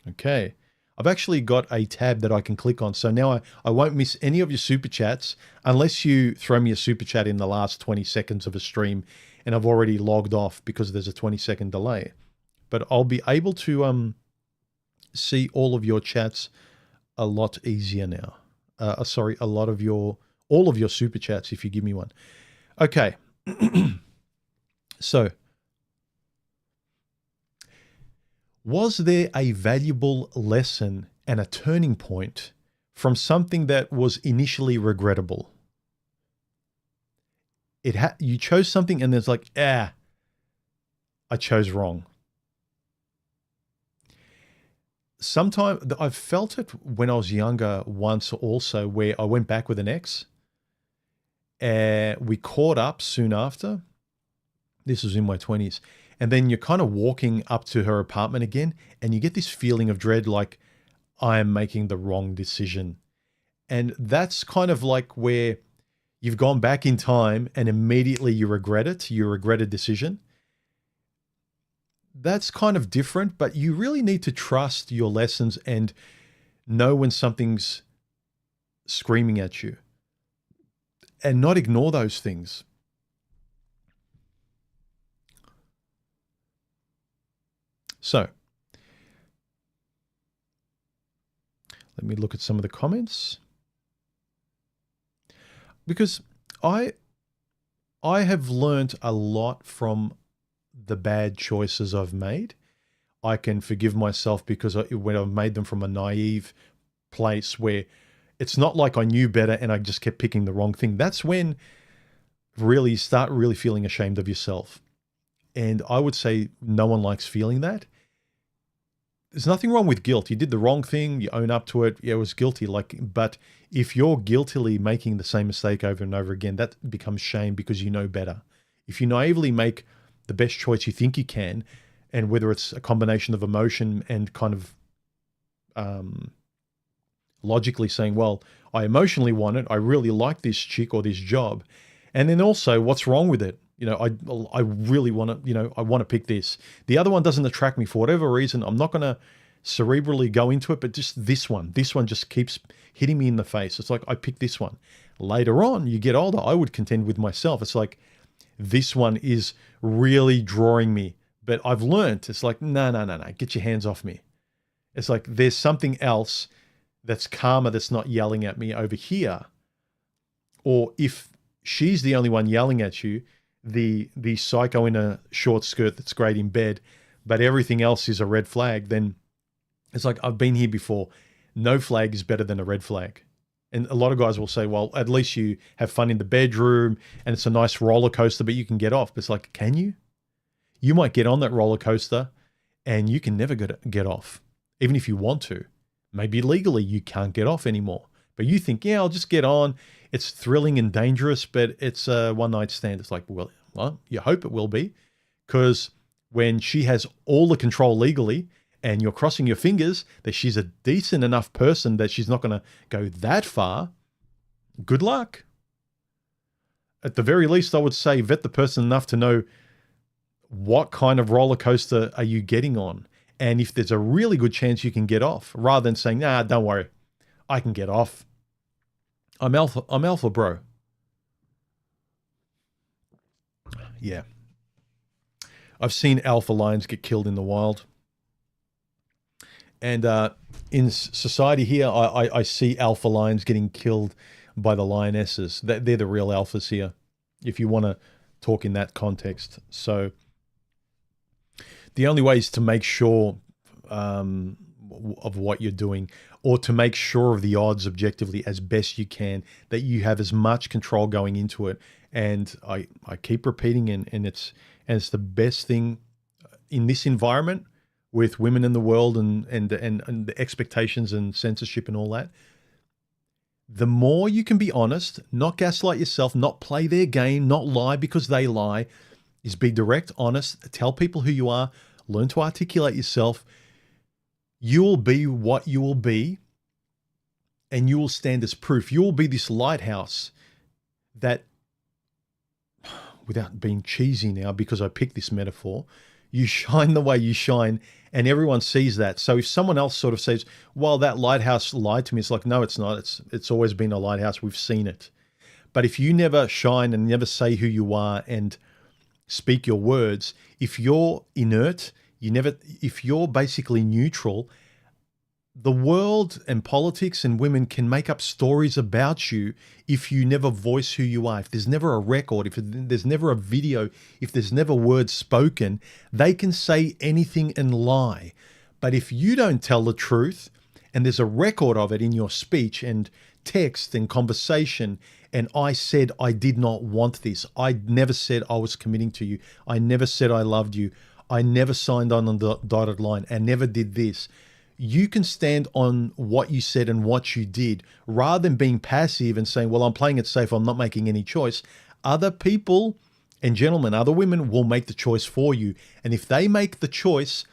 Okay. I've actually got a tab that I can click on. So now I won't miss any of your super chats unless you throw me a super chat in the last 20 seconds of a stream and I've already logged off because there's a 20-second delay. But I'll be able to see all of your chats a lot easier now. Sorry, all of your super chats if you give me one. Okay. So, was there a valuable lesson and a turning point from something that was initially regrettable? You chose something and there's like, I chose wrong. Sometimes I've felt it when I was younger once also, where I went back with an ex. We caught up soon after. This was in my 20s. And then you're kind of walking up to her apartment again, and you get this feeling of dread, like, I am making the wrong decision. And that's kind of like where you've gone back in time and immediately you regret it. You regret a decision. That's kind of different, but you really need to trust your lessons and know when something's screaming at you and not ignore those things. So, let me look at some of the comments. because I have learned a lot from the bad choices I've made. I can forgive myself because when I've made them from a naive place where it's not like I knew better and I just kept picking the wrong thing. That's when really you start really feeling ashamed of yourself. And I would say no one likes feeling that. There's nothing wrong with guilt. You did the wrong thing, you own up to it. Yeah, it was guilty. But if you're guiltily making the same mistake over and over again, that becomes shame because you know better. If you naively make the best choice you think you can, and whether it's a combination of emotion and kind of logically saying, well, I emotionally want it, I really like this chick or this job, and then also what's wrong with it? I really want to, I want to pick this. The other one doesn't attract me for whatever reason. I'm not going to cerebrally go into it, but just this one just keeps hitting me in the face. It's like, I pick this one. Later on, you get older, I would contend with myself. It's like, this one is really drawing me. But I've learned, it's like, no, get your hands off me. It's like, there's something else that's calmer, that's not yelling at me over here. Or if she's the only one yelling at you, the psycho in a short skirt that's great in bed, but everything else is a red flag, then it's like, I've been here before. No flag is better than a red flag. And a lot of guys will say, well, at least you have fun in the bedroom and it's a nice roller coaster, but you can get off. But it's like, can you? You might get on that roller coaster and you can never get off, even if you want to. Maybe legally you can't get off anymore. But you think, yeah, I'll just get on. It's thrilling and dangerous, but it's a one-night stand. It's like, well, you hope it will be, because when she has all the control legally and you're crossing your fingers that she's a decent enough person that she's not going to go that far, good luck. At the very least, I would say vet the person enough to know what kind of roller coaster are you getting on. And if there's a really good chance you can get off, rather than saying, nah, don't worry, I can get off. I'm alpha bro. Yeah. I've seen alpha lions get killed in the wild. And in society here, I see alpha lions getting killed by the lionesses. They're the real alphas here, if you want to talk in that context. So the only way is to make sure of what you're doing, or to make sure of the odds objectively as best you can, that you have as much control going into it. And I keep repeating, and it's the best thing in this environment with women in the world and the expectations and censorship and all that. The more you can be honest, not gaslight yourself, not play their game, not lie because they lie, is be direct, honest, tell people who you are, learn to articulate yourself. You will be what you will be, and you will stand as proof. You will be this lighthouse that, without being cheesy now, because I picked this metaphor, you shine the way you shine, and everyone sees that. So if someone else sort of says, well, that lighthouse lied to me, it's like, no, it's not. It's always been a lighthouse. We've seen it. But if you never shine and never say who you are and speak your words, if you're inert, if you're basically neutral, the world and politics and women can make up stories about you if you never voice who you are. If there's never a record, if there's never a video, if there's never words spoken, they can say anything and lie. But if you don't tell the truth, and there's a record of it in your speech and text and conversation, and I said I did not want this, I never said I was committing to you, I never said I loved you, I never signed on the dotted line, and never did this. You can stand on what you said and what you did, rather than being passive and saying, well, I'm playing it safe, I'm not making any choice. Other people and gentlemen, other women will make the choice for you. And if they make the choice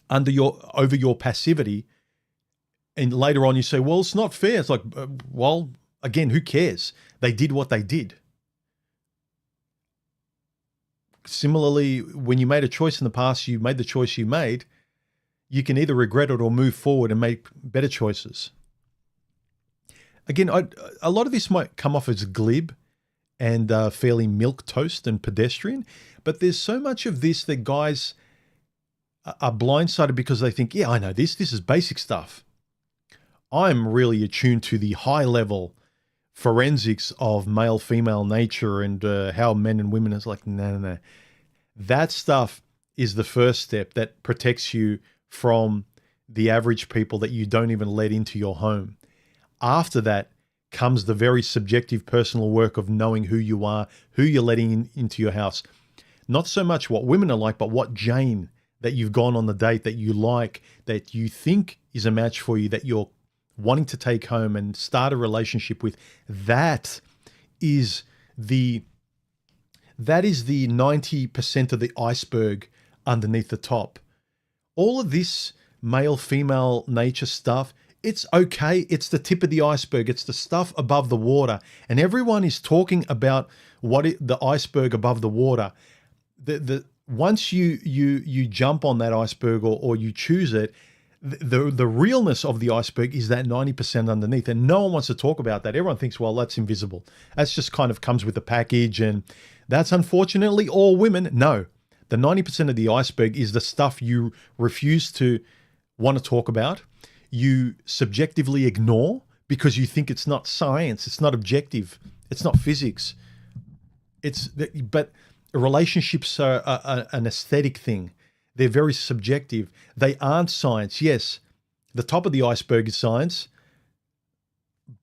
over your passivity, and later on you say, well, it's not fair. It's like, well, again, who cares? They did what they did. Similarly, when you made a choice in the past, you made the choice you made, you can either regret it or move forward and make better choices. Again, a lot of this might come off as glib and fairly milquetoast and pedestrian, but there's so much of this that guys are blindsided because they think, yeah, I know this is basic stuff. I'm really attuned to the high level forensics of male-female nature and how men and women. It's like, no. That stuff is the first step that protects you from the average people that you don't even let into your home. After that comes the very subjective personal work of knowing who you are, who you're letting into your house. Not so much what women are like, but what Jane that you've gone on the date that you like, that you think is a match for you, that you're wanting to take home and start a relationship with. That is the 90% of the iceberg underneath the top. All of this male-female nature stuff, it's okay. It's the tip of the iceberg. It's the stuff above the water. And everyone is talking about the iceberg above the water. Once you jump on that iceberg or you choose it, the realness of the iceberg is that 90% underneath. And no one wants to talk about that. Everyone thinks, well, that's invisible. That's just kind of comes with the package. And that's unfortunately all women. No, the 90% of the iceberg is the stuff you refuse to want to talk about. You subjectively ignore because you think it's not science. It's not objective. It's not physics. But relationships are an aesthetic thing. They're very subjective. They aren't science. Yes, the top of the iceberg is science,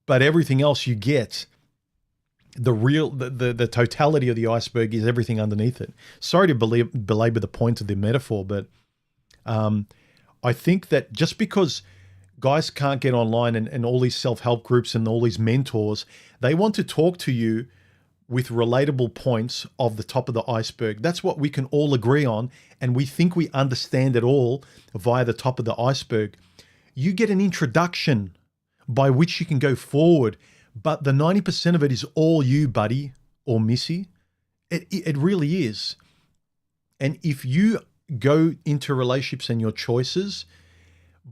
but everything else you get, the totality of the iceberg is everything underneath it. Sorry to belabor the point of the metaphor, but I think that just because guys can't get online and all these self-help groups and all these mentors, they want to talk to you with relatable points of the top of the iceberg. That's what we can all agree on, and we think we understand it all via the top of the iceberg. You get an introduction by which you can go forward, but the 90% of it is all you, buddy or missy. It really is. And if you go into relationships and your choices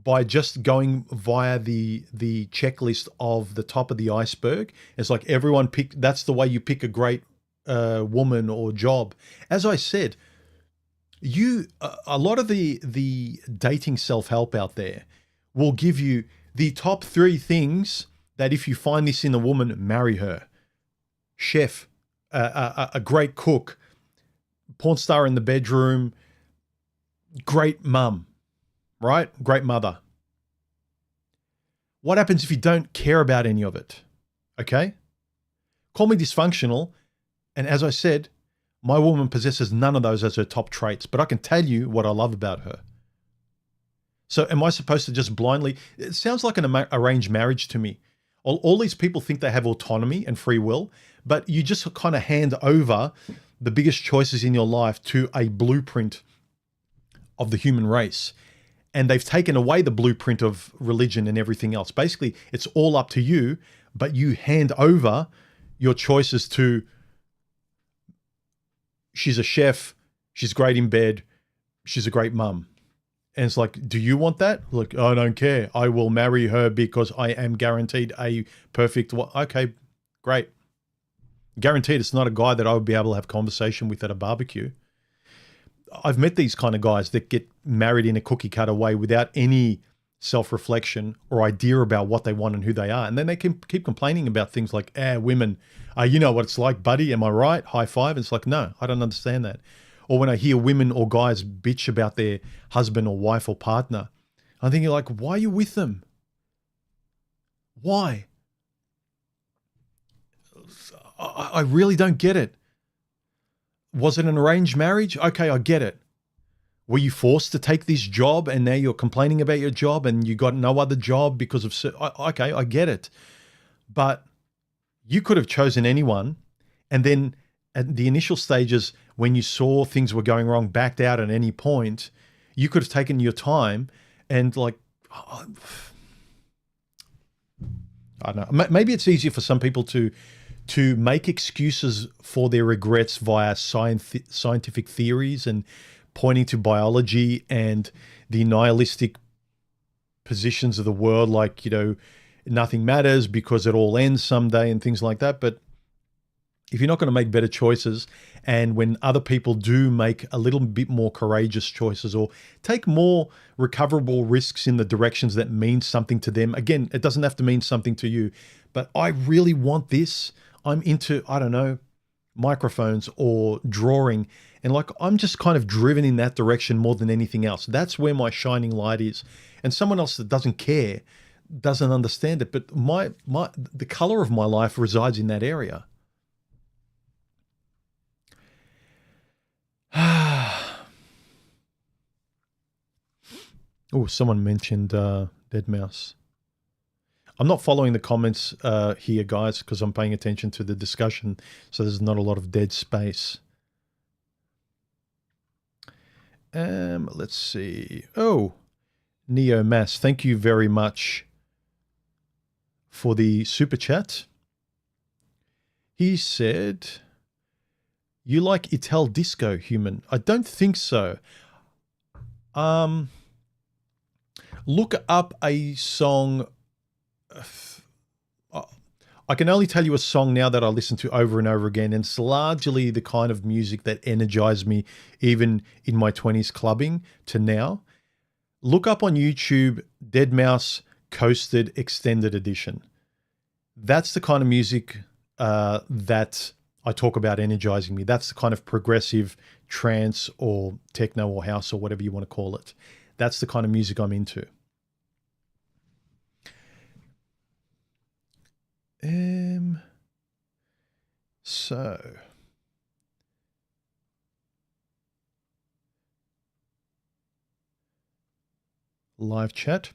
by just going via the checklist of the top of the iceberg, it's like everyone that's the way you pick a great woman or job. As I said, a lot of the dating self-help out there will give you the top 3 things that if you find this in a woman, marry her. Chef, a great cook, porn star in the bedroom, great mum, right? Great mother. What happens if you don't care about any of it? Okay? Call me dysfunctional. And as I said, my woman possesses none of those as her top traits, but I can tell you what I love about her. So am I supposed to just blindly? It sounds like an arranged marriage to me. All these people think they have autonomy and free will, but you just kind of hand over the biggest choices in your life to a blueprint of the human race. And they've taken away the blueprint of religion and everything else. Basically, it's all up to you, but you hand over your choices to, she's a chef, she's great in bed, she's a great mum. And it's like, do you want that? Look, I don't care. I will marry her because I am guaranteed a perfect. Okay, great. Guaranteed it's not a guy that I would be able to have conversation with at a barbecue. I've met these kind of guys that get married in a cookie cutter way without any self-reflection or idea about what they want and who they are. And then they can keep complaining about things like, women, you know what it's like, buddy. Am I right? High five. And it's like, no, I don't understand that. Or when I hear women or guys bitch about their husband or wife or partner, I'm thinking like, why are you with them? Why? I really don't get it. Was it an arranged marriage? Okay, I get it. Were you forced to take this job and now you're complaining about your job and you got no other job because of... Okay, I get it. But you could have chosen anyone, and then at the initial stages, when you saw things were going wrong, backed out at any point. You could have taken your time and like, I don't know. Maybe it's easier for some people to make excuses for their regrets via scientific theories and pointing to biology and the nihilistic positions of the world, like, you know, nothing matters because it all ends someday and things like that. But if you're not going to make better choices, and when other people do make a little bit more courageous choices or take more recoverable risks in the directions that mean something to them, again, it doesn't have to mean something to you, but I really want this. I'm into, I don't know, microphones or drawing. And like, I'm just kind of driven in that direction more than anything else. That's where my shining light is. And someone else that doesn't care doesn't understand it. But the color of my life resides in that area. Oh, someone mentioned Dead Mouse. I'm not following the comments here, guys, because I'm paying attention to the discussion, so there's not a lot of dead space. Let's see. Oh, Neo Mass, thank you very much for the super chat. He said, you like Ital Disco, human? I don't think so. Look up a song. I can only tell you a song now that I listen to over and over again, and it's largely the kind of music that energized me even in my 20s clubbing to now. Look up on YouTube, Dead Mouse Coasted Extended Edition. That's the kind of music that I talk about energizing me. That's the kind of progressive trance or techno or house or whatever you want to call it. That's the kind of music I'm into. So live chat.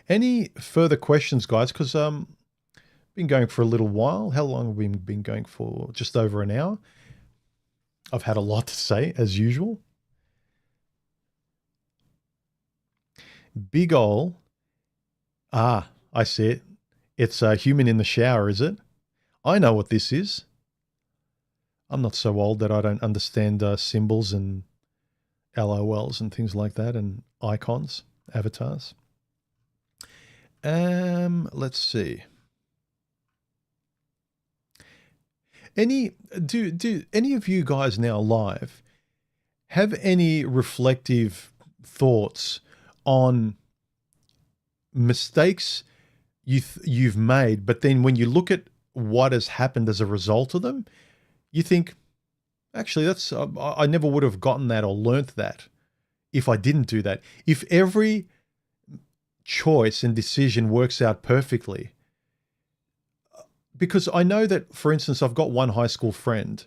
Any further questions, guys? Because been going for a little while. How long have we been going for? Just over an hour. I've had a lot to say as usual. Big ol'. I see it. It's a human in the shower, is it? I know what this is. I'm not so old that I don't understand symbols and LOLs and things like that, and icons, avatars. Let's see. Do any of you guys now live have any reflective thoughts on mistakes you've made, but then when you look at what has happened as a result of them, you think, actually, that's I never would have gotten that or learnt that if I didn't do that. If every choice and decision works out perfectly, because I know that, for instance, I've got one high school friend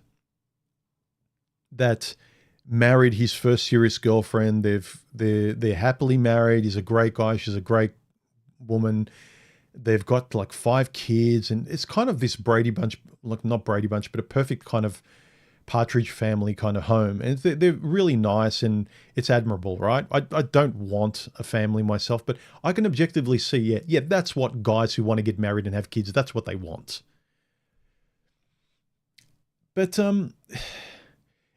that married his first serious girlfriend. They're happily married. He's a great guy. She's a great woman. They've got like 5 kids, and it's kind of this Brady Bunch, like not Brady Bunch, but a perfect kind of Partridge Family kind of home. And they're really nice, and it's admirable, right? I don't want a family myself, but I can objectively see, yeah, that's what guys who want to get married and have kids, that's what they want. But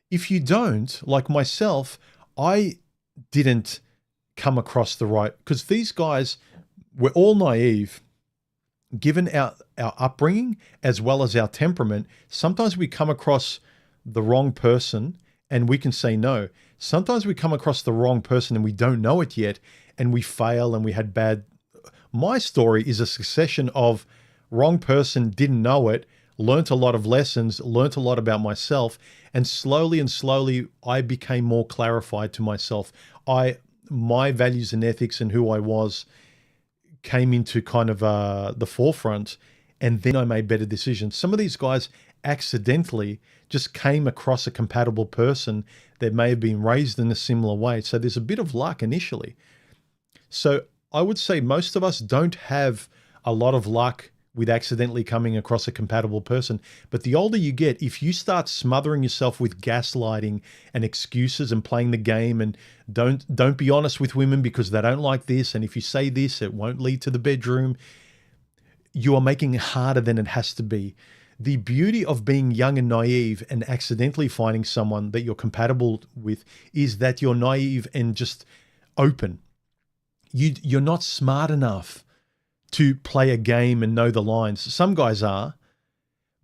if you don't, like myself, I didn't come across the right, because these guys were all naive. Given our upbringing as well as our temperament, sometimes we come across the wrong person and we can say no. Sometimes we come across the wrong person and we don't know it yet, and we fail and we had bad. My story is a succession of wrong person, didn't know it, learnt a lot of lessons, learnt a lot about myself, and slowly I became more clarified to myself. My values and ethics and who I was came into kind of the forefront, and then I made better decisions. Some of these guys accidentally just came across a compatible person that may have been raised in a similar way. So there's a bit of luck initially. So I would say most of us don't have a lot of luck with accidentally coming across a compatible person. But the older you get, if you start smothering yourself with gaslighting and excuses and playing the game, and don't be honest with women because they don't like this, and if you say this, it won't lead to the bedroom, you are making it harder than it has to be. The beauty of being young and naive and accidentally finding someone that you're compatible with is that you're naive and just open. You're not smart enough to play a game and know the lines. Some guys are,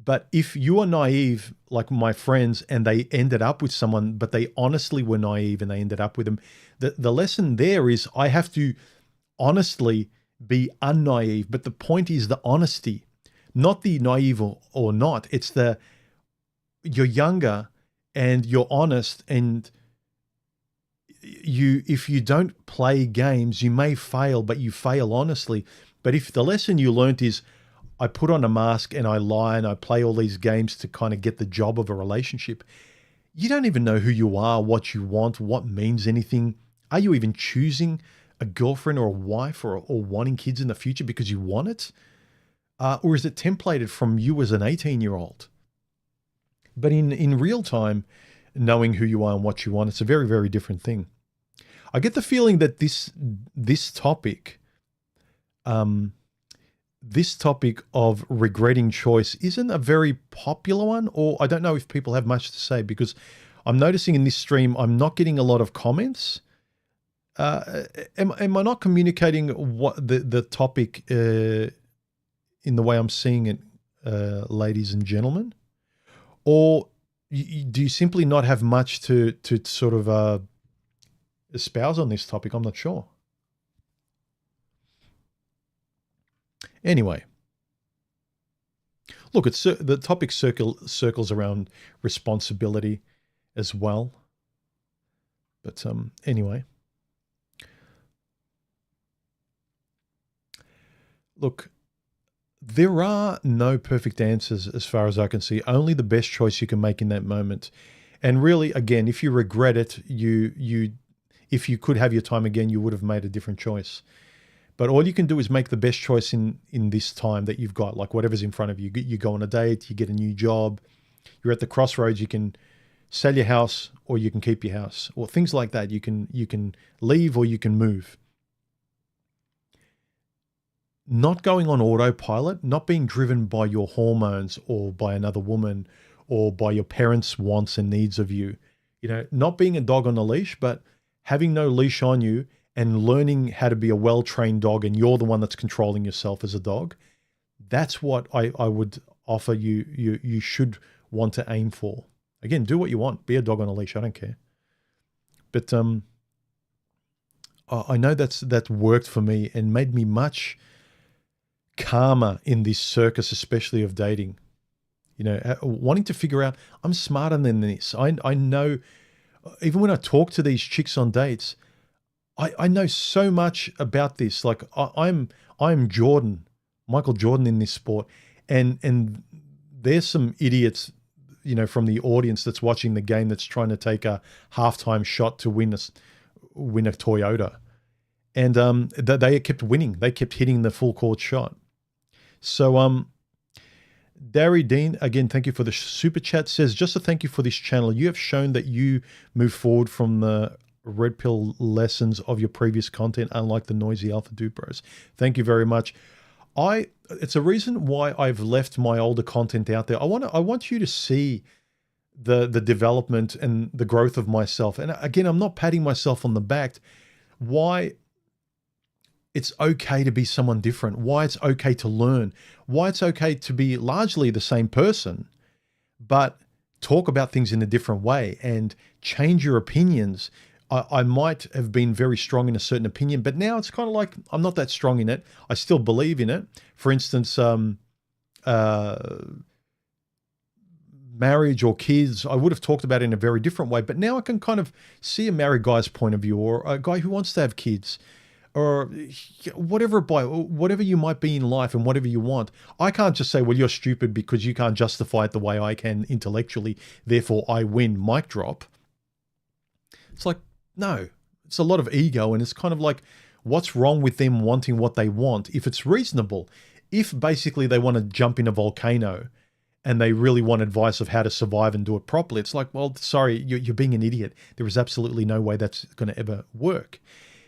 but if you are naive, like my friends, and they ended up with someone, but they honestly were naive and they ended up with them, the lesson there is I have to honestly be unnaive. But the point is the honesty. not the naive or not. It's the, you're younger and you're honest, and if you don't play games, you may fail, but you fail honestly. But if the lesson you learned is, I put on a mask and I lie and I play all these games to kind of get the job of a relationship, you don't even know who you are, what you want, what means anything. Are you even choosing a girlfriend or a wife or wanting kids in the future because you want it? Or is it templated from you as an 18-year-old? But in real time, knowing who you are and what you want, it's a very, very different thing. I get the feeling that this topic of regretting choice isn't a very popular one, or I don't know if people have much to say, because I'm noticing in this stream, I'm not getting a lot of comments. Am I not communicating what the topic in the way I'm seeing it, ladies and gentlemen? Or do you simply not have much to sort of espouse on this topic? I'm not sure. Anyway, look, the topic circles around responsibility as well. But anyway, look, there are no perfect answers as far as I can see. Only the best choice you can make in that moment. And really, again, if you regret it, if you could have your time again, you would have made a different choice. But all you can do is make the best choice in this time that you've got, like whatever's in front of you. You go on a date, you get a new job, you're at the crossroads, you can sell your house or you can keep your house, or things like that. You can leave or you can move. Not going on autopilot, not being driven by your hormones or by another woman or by your parents' wants and needs of you. Not being a dog on a leash, but having no leash on you and learning how to be a well-trained dog, and you're the one that's controlling yourself as a dog. That's what I would offer you. You should want to aim for. Again, do what you want. Be a dog on a leash. I don't care. But I know that worked for me and made me much calmer in this circus, especially of dating. Wanting to figure out, I'm smarter than this. I know, even when I talk to these chicks on dates, I know so much about this. Like I'm Jordan, Michael Jordan in this sport, and there's some idiots, from the audience that's watching the game that's trying to take a halftime shot to win a Toyota, and they kept winning. They kept hitting the full court shot. So Darry Dean, again, thank you for the super chat. Says, just a thank you for this channel. You have shown that you move forward from the red pill lessons of your previous content, unlike the noisy alpha dupros. Thank you very much. It's a reason why I've left my older content out there. I want you to see the development and the growth of myself. And again, I'm not patting myself on the back. Why it's okay to be someone different, why it's okay to learn, why it's okay to be largely the same person, but talk about things in a different way and change your opinions. I might have been very strong in a certain opinion, but now it's kind of like I'm not that strong in it. I still believe in it. For instance, marriage or kids, I would have talked about it in a very different way, but now I can kind of see a married guy's point of view, or a guy who wants to have kids, or whatever you might be in life and whatever you want. I can't just say, well, you're stupid because you can't justify it the way I can intellectually, therefore I win, mic drop. It's like, no, it's a lot of ego, and it's kind of like, what's wrong with them wanting what they want if it's reasonable? If basically they want to jump in a volcano and they really want advice of how to survive and do it properly, it's like, well, sorry, you're being an idiot. There is absolutely no way that's going to ever work.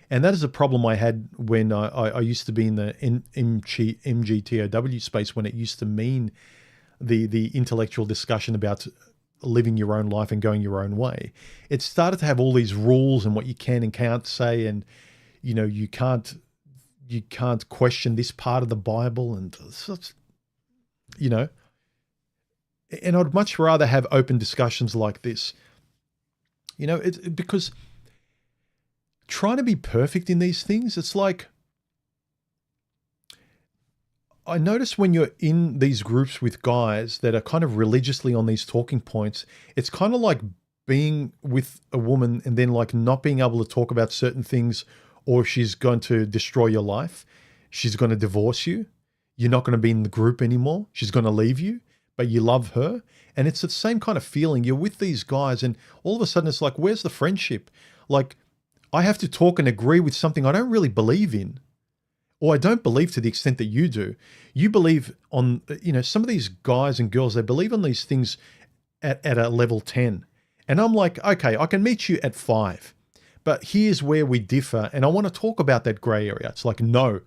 And that is a problem I had when I used to be in the MGTOW space, when it used to mean the intellectual discussion about living your own life and going your own way. It started to have all these rules and what you can and can't say, and you can't question this part of the Bible, and and I'd much rather have open discussions like this. Because trying to be perfect in these things, it's like, I notice when you're in these groups with guys that are kind of religiously on these talking points, it's kind of like being with a woman and then like not being able to talk about certain things, or she's going to destroy your life. She's going to divorce you. You're not going to be in the group anymore. She's going to leave you, but you love her. And it's the same kind of feeling. You're with these guys and all of a sudden it's like, where's the friendship? Like, I have to talk and agree with something I don't really believe in, or I don't believe to the extent that you do. You believe on, some of these guys and girls, they believe on these things at a level 10. And I'm like, okay, I can meet you at 5, but here's where we differ. And I want to talk about that gray area. It's like, no,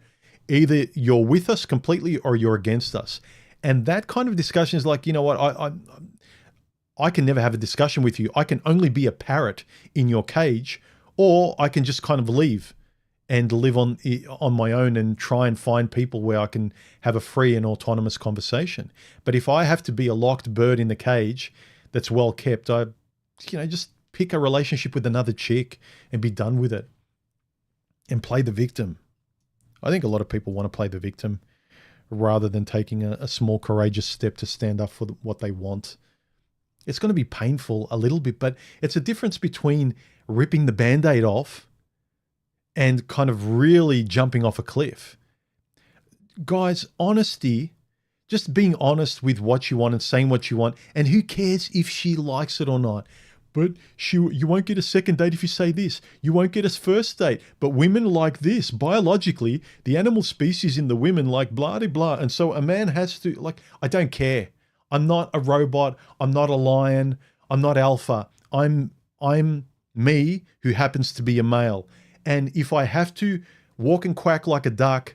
either you're with us completely or you're against us. And that kind of discussion is like, you know what, I can never have a discussion with you. I can only be a parrot in your cage, or I can just kind of leave and live on my own and try and find people where I can have a free and autonomous conversation. But if I have to be a locked bird in the cage that's well kept, I just pick a relationship with another chick and be done with it and play the victim. I think a lot of people want to play the victim rather than taking a small courageous step to stand up for what they want. It's going to be painful a little bit, but it's a difference between ripping the Band-Aid off and kind of really jumping off a cliff. Guys, honesty, just being honest with what you want and saying what you want, and who cares if she likes it or not. But you won't get a second date if you say this. You won't get a first date. But women like this. Biologically, the animal species in the women like blah, blah, blah. And so a man has to, like, I don't care. I'm not a robot. I'm not a lion. I'm not alpha. I'm me who happens to be a male. And if I have to walk and quack like a duck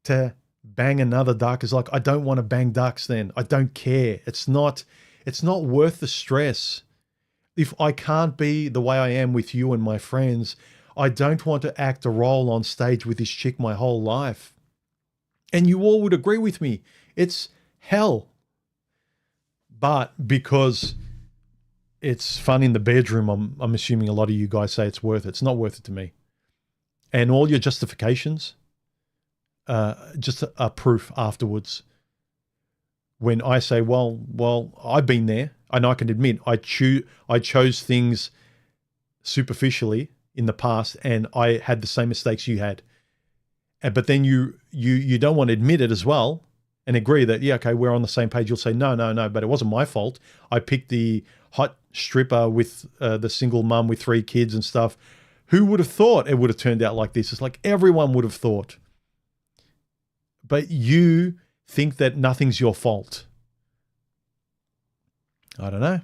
to bang another duck, it's like, I don't want to bang ducks then. I don't care. It's not worth the stress. If I can't be the way I am with you and my friends, I don't want to act a role on stage with this chick my whole life. And you all would agree with me. It's hell. But because it's fun in the bedroom, I'm assuming a lot of you guys say it's worth it. It's not worth it to me. And all your justifications, just a proof afterwards. When I say, well, I've been there, and I can admit I chose things superficially in the past, and I had the same mistakes you had. But then you don't want to admit it as well, and agree that, yeah, okay, we're on the same page. You'll say, no, but it wasn't my fault. I picked the hot stripper with the single mum with 3 kids and stuff. Who would have thought it would have turned out like this? It's like everyone would have thought. But you think that nothing's your fault. I don't know.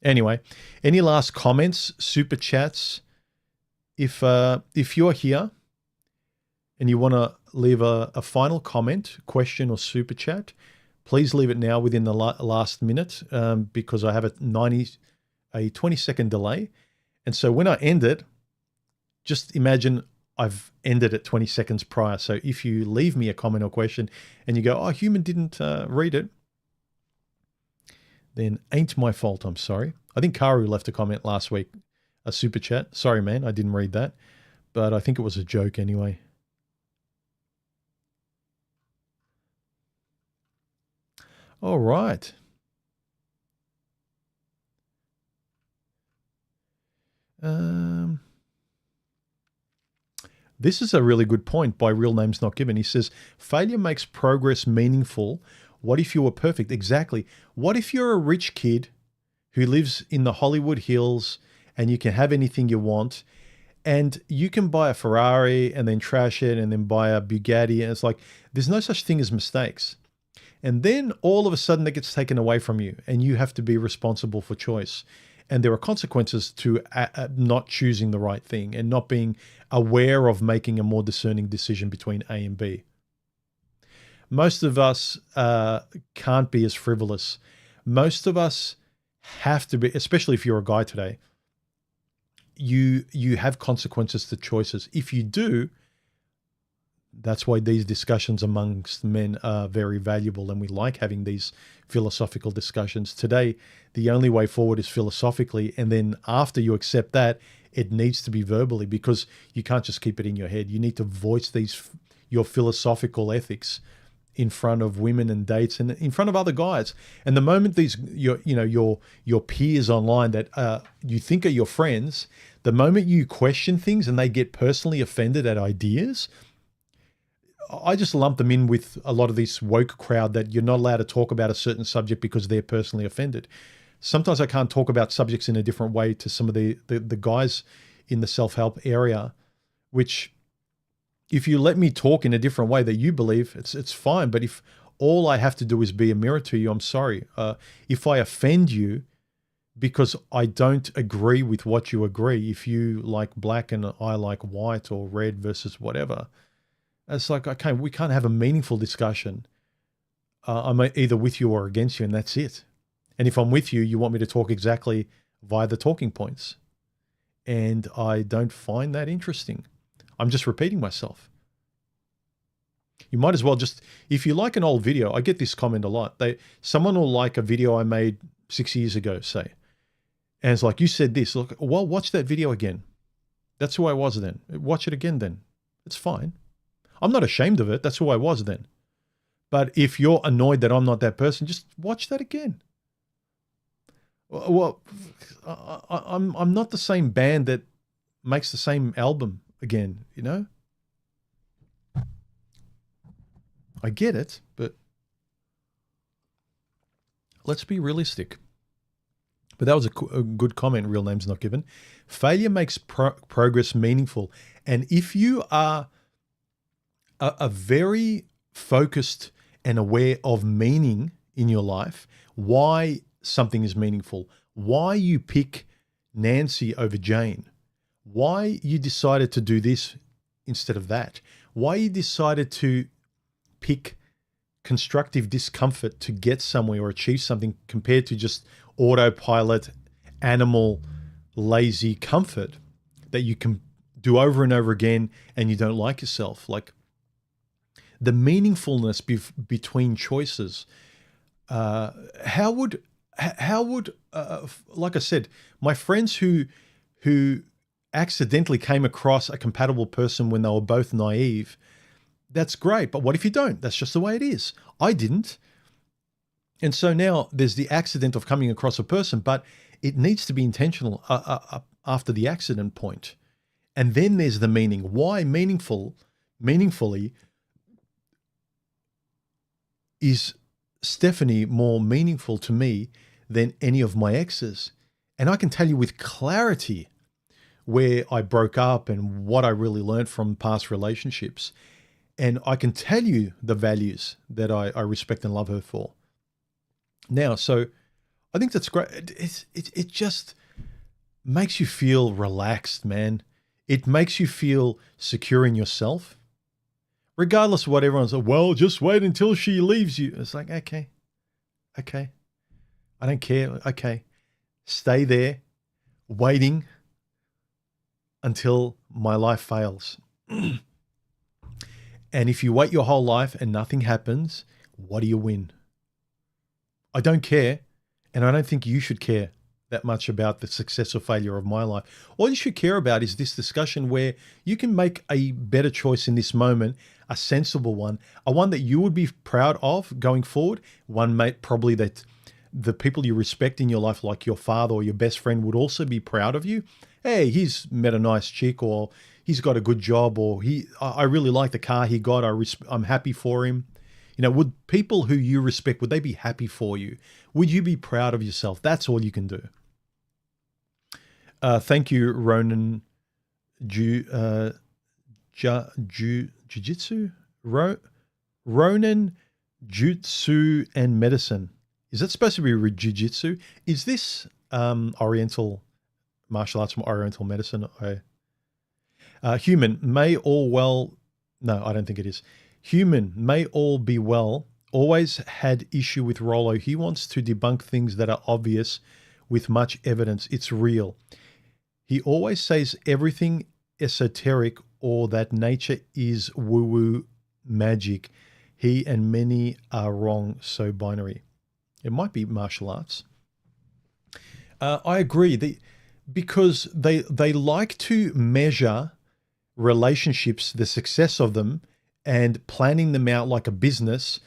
Anyway, any last comments, super chats? If you're here and you want to leave a final comment, question, or super chat, please leave it now within the last minute, because I have a 20-second delay. And so when I end it, just imagine I've ended it 20 seconds prior. So if you leave me a comment or question and you go, oh, human didn't read it, then ain't my fault. I'm sorry. I think Karu left a comment last week, a super chat. Sorry, man, I didn't read that, but I think it was a joke anyway. All right. This is a really good point by Real Names Not Given. He says, failure makes progress meaningful. What if you were perfect? Exactly. What if you're a rich kid who lives in the Hollywood Hills and you can have anything you want, and you can buy a Ferrari and then trash it and then buy a Bugatti, and it's like, there's no such thing as mistakes. And then all of a sudden that gets taken away from you and you have to be responsible for choice. And there are consequences to not choosing the right thing and not being aware of making a more discerning decision between A and B. Most of us can't be as frivolous. Most of us have to be, especially if you're a guy today, you have consequences to choices. If you do, that's why these discussions amongst men are very valuable, and we like having these philosophical discussions. Today, the only way forward is philosophically, and then after you accept that, it needs to be verbally, because you can't just keep it in your head. You need to voice your philosophical ethics in front of women and dates and in front of other guys. And the moment your peers online that you think are your friends, the moment you question things and they get personally offended at ideas, I just lump them in with a lot of this woke crowd that you're not allowed to talk about a certain subject because they're personally offended. Sometimes I can't talk about subjects in a different way to some of the guys in the self-help area, which if you let me talk in a different way that you believe, it's fine. But if all I have to do is be a mirror to you, I'm sorry. If I offend you because I don't agree with what you agree, if you like black and I like white or red versus whatever, it's like, okay, we can't have a meaningful discussion. I'm either with you or against you, and that's it. And if I'm with you, you want me to talk exactly via the talking points. And I don't find that interesting. I'm just repeating myself. You might as well just, if you like an old video, I get this comment a lot. Someone will like a video I made 6 years ago, say. And it's like, you said this. Look, well, watch that video again. That's who I was then. Watch it again then. It's fine. I'm not ashamed of it. That's who I was then. But if you're annoyed that I'm not that person, just watch that again. Well, I'm not the same band that makes the same album again, you know? I get it, but let's be realistic. But that was a good comment, real names not given. Failure makes progress meaningful. And if you are a very focused and aware of meaning in your life, why something is meaningful, why you pick Nancy over Jane, why you decided to do this instead of that, why you decided to pick constructive discomfort to get somewhere or achieve something compared to just autopilot, animal, lazy comfort that you can do over and over again and you don't like yourself. Like the meaningfulness between choices. How would like I said, my friends who accidentally came across a compatible person when they were both naive, that's great. But what if you don't? That's just the way it is. I didn't. And so now there's the accident of coming across a person, but it needs to be intentional after the accident point. And then there's the meaning. Why meaningfully is Stephanie more meaningful to me than any of my exes? And I can tell you with clarity where I broke up and what I really learned from past relationships. And I can tell you the values that I respect and love her for. Now, so I think that's great. It just makes you feel relaxed, man. It makes you feel secure in yourself. Regardless of what everyone's like, well, just wait until she leaves you. It's like, okay. I don't care. Okay. Stay there, waiting until my life fails. And if you wait your whole life and nothing happens, what do you win? I don't care, and I don't think you should care that much about the success or failure of my life. All you should care about is this discussion where you can make a better choice in this moment, a sensible one, a one that you would be proud of going forward, one mate probably that the people you respect in your life, like your father or your best friend, would also be proud of you. Hey, he's met a nice chick, or he's got a good job, or I really like the car he got. I'm happy for him. You know, would people who you respect, would they be happy for you? Would you be proud of yourself? That's all you can do. Thank you, Ronan Jiu-Jitsu? Ronan Jutsu and Medicine. Is that supposed to be Jiu-Jitsu? Is this Oriental martial arts from Oriental medicine? Human, may all well... No, I don't think it is. Human, may all be well, always had issue with Rollo. He wants to debunk things that are obvious with much evidence. It's real. He always says everything esoteric or that nature is woo-woo magic. He and many are wrong, so binary. It might be martial arts. I agree. Because they like to measure relationships, the success of them, and planning them out like a business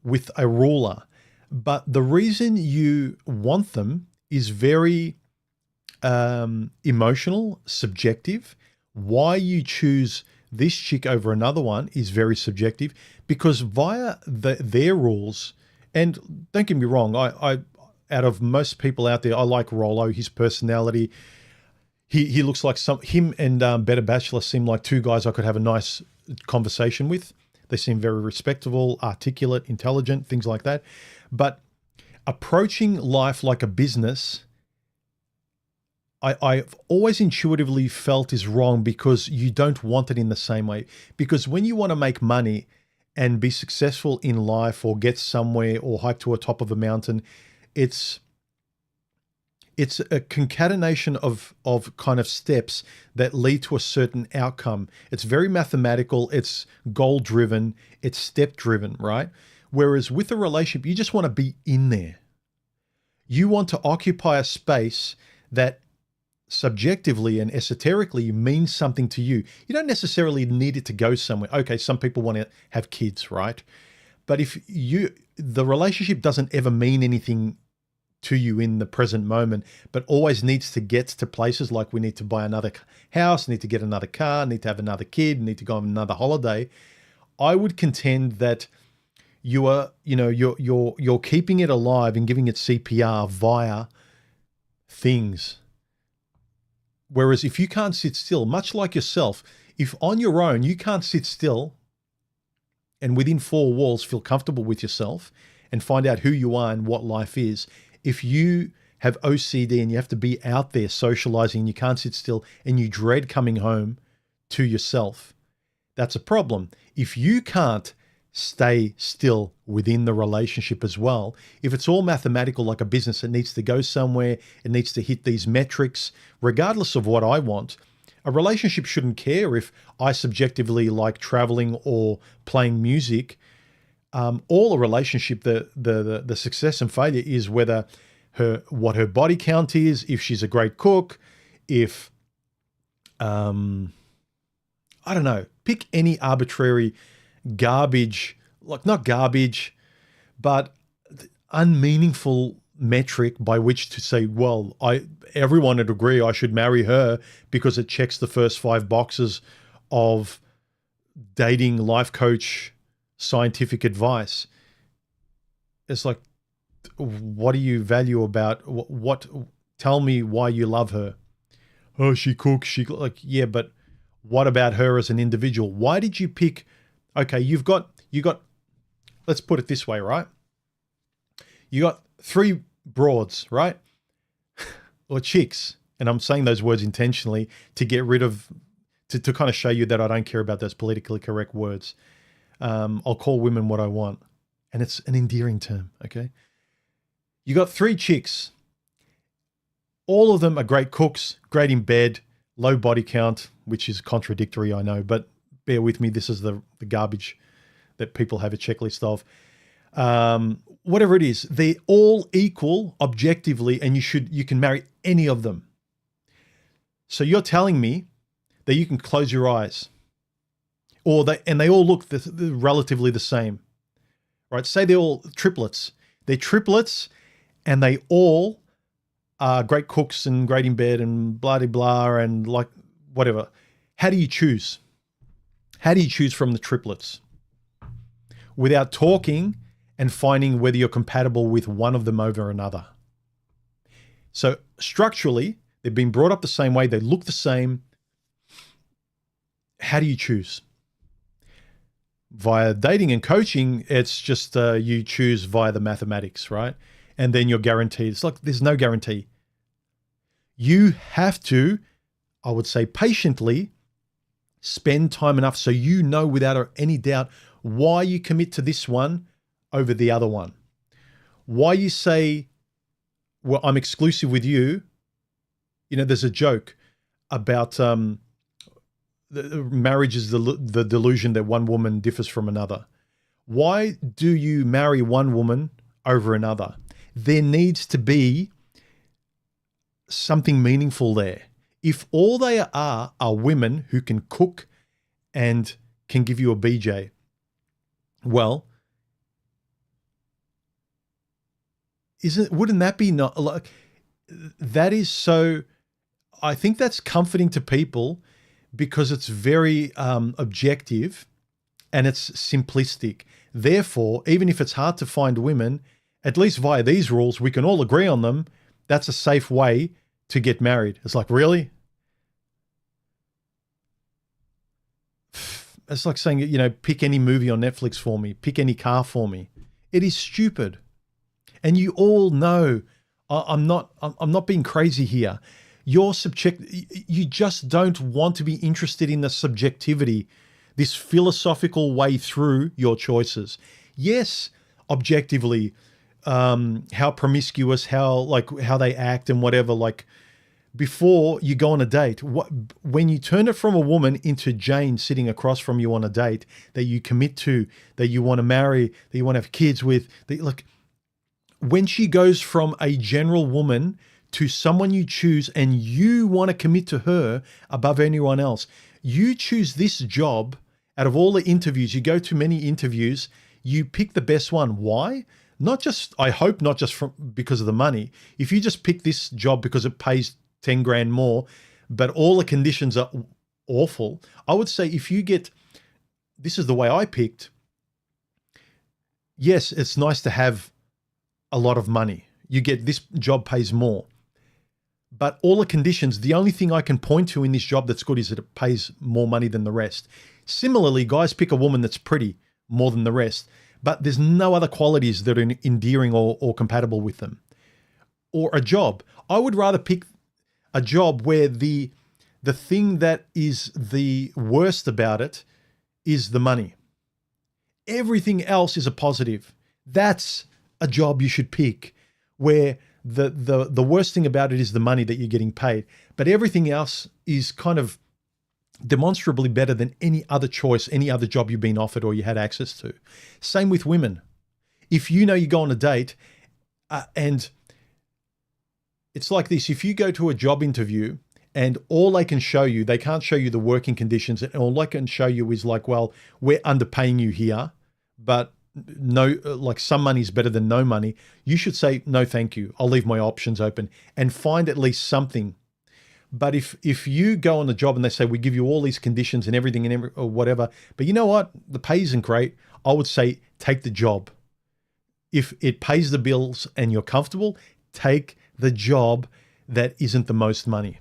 with a ruler. But the reason you want them is very emotional, subjective. Why you choose this chick over another one is very subjective, because via their rules, and don't get me wrong, I out of most people out there, I like Rollo, his personality. He looks like him and Better Bachelor seem like two guys I could have a nice conversation with. They seem very respectable, articulate, intelligent, things like that. But approaching life like a business, I've always intuitively felt is wrong, because you don't want it in the same way. Because when you want to make money and be successful in life or get somewhere or hike to a top of a mountain, it's a concatenation of kind of steps that lead to a certain outcome. It's very mathematical, it's goal-driven, it's step-driven, right? Whereas with a relationship, you just want to be in there. You want to occupy a space that subjectively and esoterically means something to you. You don't necessarily need it to go somewhere. Okay, some people want to have kids, right? But if the relationship doesn't ever mean anything to you in the present moment, but always needs to get to places like we need to buy another house, need to get another car, need to have another kid, need to go on another holiday, I would contend that you're keeping it alive and giving it CPR via things. Whereas if you can't sit still, much like yourself, if on your own you can't sit still and within four walls feel comfortable with yourself and find out who you are and what life is, if you have OCD and you have to be out there socializing and you can't sit still and you dread coming home to yourself, that's a problem. If you can't stay still within the relationship as well, if it's all mathematical like a business, it needs to go somewhere, it needs to hit these metrics, regardless of what I want, a relationship shouldn't care if I subjectively like traveling or playing music. All a relationship, the success and failure is whether what her body count is, if she's a great cook, if I don't know, pick any arbitrary garbage, like not garbage, but unmeaningful metric by which to say, well, everyone would agree I should marry her because it checks the first 5 boxes of dating life coach scientific advice. It's like, what do you value about what tell me why you love her? Oh, she cooks, yeah, but what about her as an individual? Why did you pick? Okay, you got let's put it this way, right? You got 3 broads, right? Or chicks, and I'm saying those words intentionally to get rid of to kind of show you that I don't care about those politically correct words. I'll call women what I want. And it's an endearing term, okay? You got 3 chicks. All of them are great cooks, great in bed, low body count, which is contradictory, I know, but bear with me. This is the garbage that people have a checklist of. Whatever it is, they're all equal objectively, and you can marry any of them. So you're telling me that you can close your eyes, and they all look relatively the same, right? Say they're all triplets. They're triplets, and they all are great cooks and great in bed and blah de blah and like whatever. How do you choose? How do you choose from the triplets without talking and finding whether you're compatible with one of them over another? So structurally, they've been brought up the same way. They look the same. How do you choose? Via dating and coaching, it's just you choose via the mathematics, right? And then you're guaranteed. It's like there's no guarantee. You have to, I would say, patiently spend time enough so you know without any doubt why you commit to this one over the other one. Why you say, well, I'm exclusive with you. You know, there's a joke about marriage is the delusion that one woman differs from another. Why do you marry one woman over another? There needs to be something meaningful there. If all they are women who can cook and can give you a BJ, Well, wouldn't that be not like, that is so, I think that's comforting to people because it's very objective and it's simplistic. Therefore, even if it's hard to find women, at least via these rules, we can all agree on them. That's a safe way to get married. It's like, really? It's like saying, pick any movie on Netflix for me, pick any car for me. It is stupid. And you all know, I'm not being crazy here. You just don't want to be interested in the subjectivity, this philosophical way through your choices. Yes, objectively, how promiscuous, how they act and whatever, like before you go on a date, when you turn it from a woman into Jane sitting across from you on a date that you commit to, that you want to marry, that you want to have kids with, when she goes from a general woman to someone you choose and you want to commit to her above anyone else, you choose this job out of all the interviews. You go to many interviews, you pick the best one. Why? I hope not just because of the money. If you just pick this job because it pays 10 grand more, but all the conditions are awful, I would say this is the way I picked. Yes, it's nice to have a lot of money. You get this job pays more. But all the conditions, the only thing I can point to in this job that's good is that it pays more money than the rest. Similarly, guys pick a woman that's pretty more than the rest, but there's no other qualities that are endearing or compatible with them. Or a job. I would rather pick a job where the thing that is the worst about it is the money. Everything else is a positive. That's a job you should pick, where the worst thing about it is the money that you're getting paid, but everything else is kind of demonstrably better than any other choice, any other job you've been offered or you had access to. Same with women. If you go on a date and it's like this, if you go to a job interview and all they can show you, they can't show you the working conditions, and all they can show you is like, well, we're underpaying you here, but no, like some money's better than no money. You should say, no, thank you. I'll leave my options open and find at least something. But if you go on the job and they say, we give you all these conditions and everything or whatever, but you know what? The pay isn't great. I would say, take the job. If it pays the bills and you're comfortable, take the job that isn't the most money.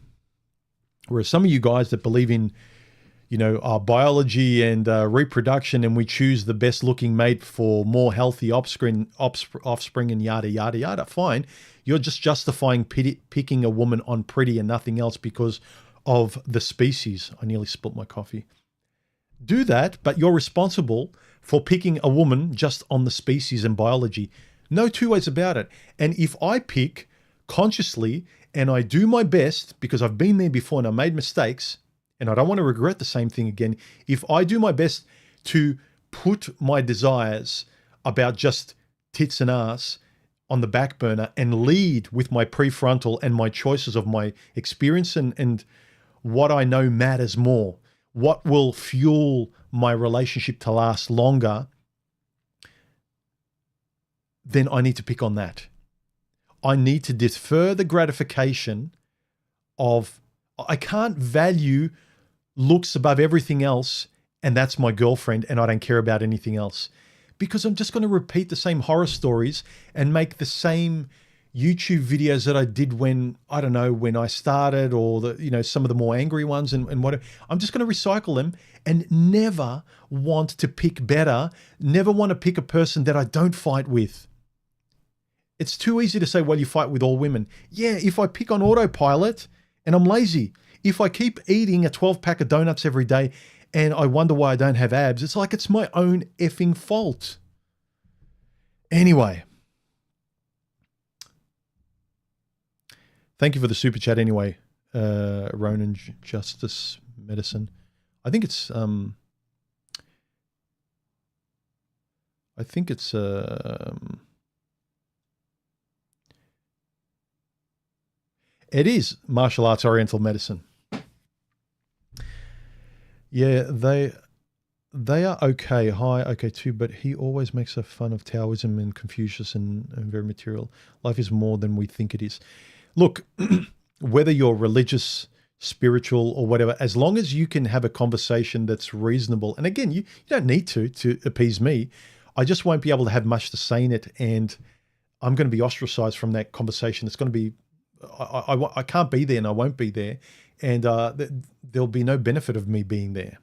Whereas some of you guys that believe in, our biology and reproduction, and we choose the best looking mate for more healthy offspring and yada, yada, yada, fine. You're just justifying picking a woman on pretty and nothing else because of the species. I nearly spilt my coffee. Do that, but you're responsible for picking a woman just on the species and biology. No two ways about it. And if I pick consciously and I do my best, because I've been there before and I made mistakes, and I don't want to regret the same thing again. If I do my best to put my desires about just tits and ass on the back burner and lead with my prefrontal and my choices of my experience and what I know matters more, what will fuel my relationship to last longer, then I need to pick on that. I need to defer the gratification of, I can't value looks above everything else, and that's my girlfriend, and I don't care about anything else. Because I'm just going to repeat the same horror stories and make the same YouTube videos that I did when I started, or some of the more angry ones and whatever. I'm just going to recycle them and never want to pick better, never want to pick a person that I don't fight with. It's too easy to say, well, you fight with all women. Yeah, if I pick on autopilot and I'm lazy. If I keep eating a 12-pack of donuts every day and I wonder why I don't have abs, it's like it's my own effing fault. Anyway. Thank you for the super chat anyway, Ronan Justice Medicine. I think it's it is martial arts oriental medicine. Yeah, They are okay. Hi, okay too, but he always makes a fun of Taoism and Confucius and very material. Life is more than we think it is. Look, whether you're religious, spiritual, or whatever, as long as you can have a conversation that's reasonable, and again, you don't need to appease me. I just won't be able to have much to say in it, and I'm going to be ostracized from that conversation. It's going to be, I can't be there, and I won't be there, and there'll be no benefit of me being there.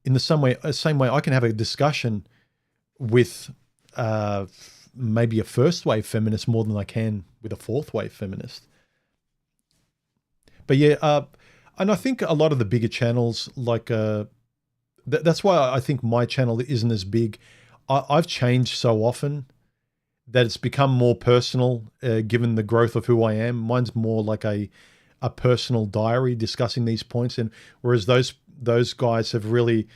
In the same way, I can have a discussion with maybe a first wave feminist more than I can with a fourth wave feminist. But yeah, and I think a lot of the bigger channels, like that's why I think my channel isn't as big. I've changed so often that it's become more personal, given the growth of who I am. Mine's more like a personal diary discussing these points, and whereas those guys have really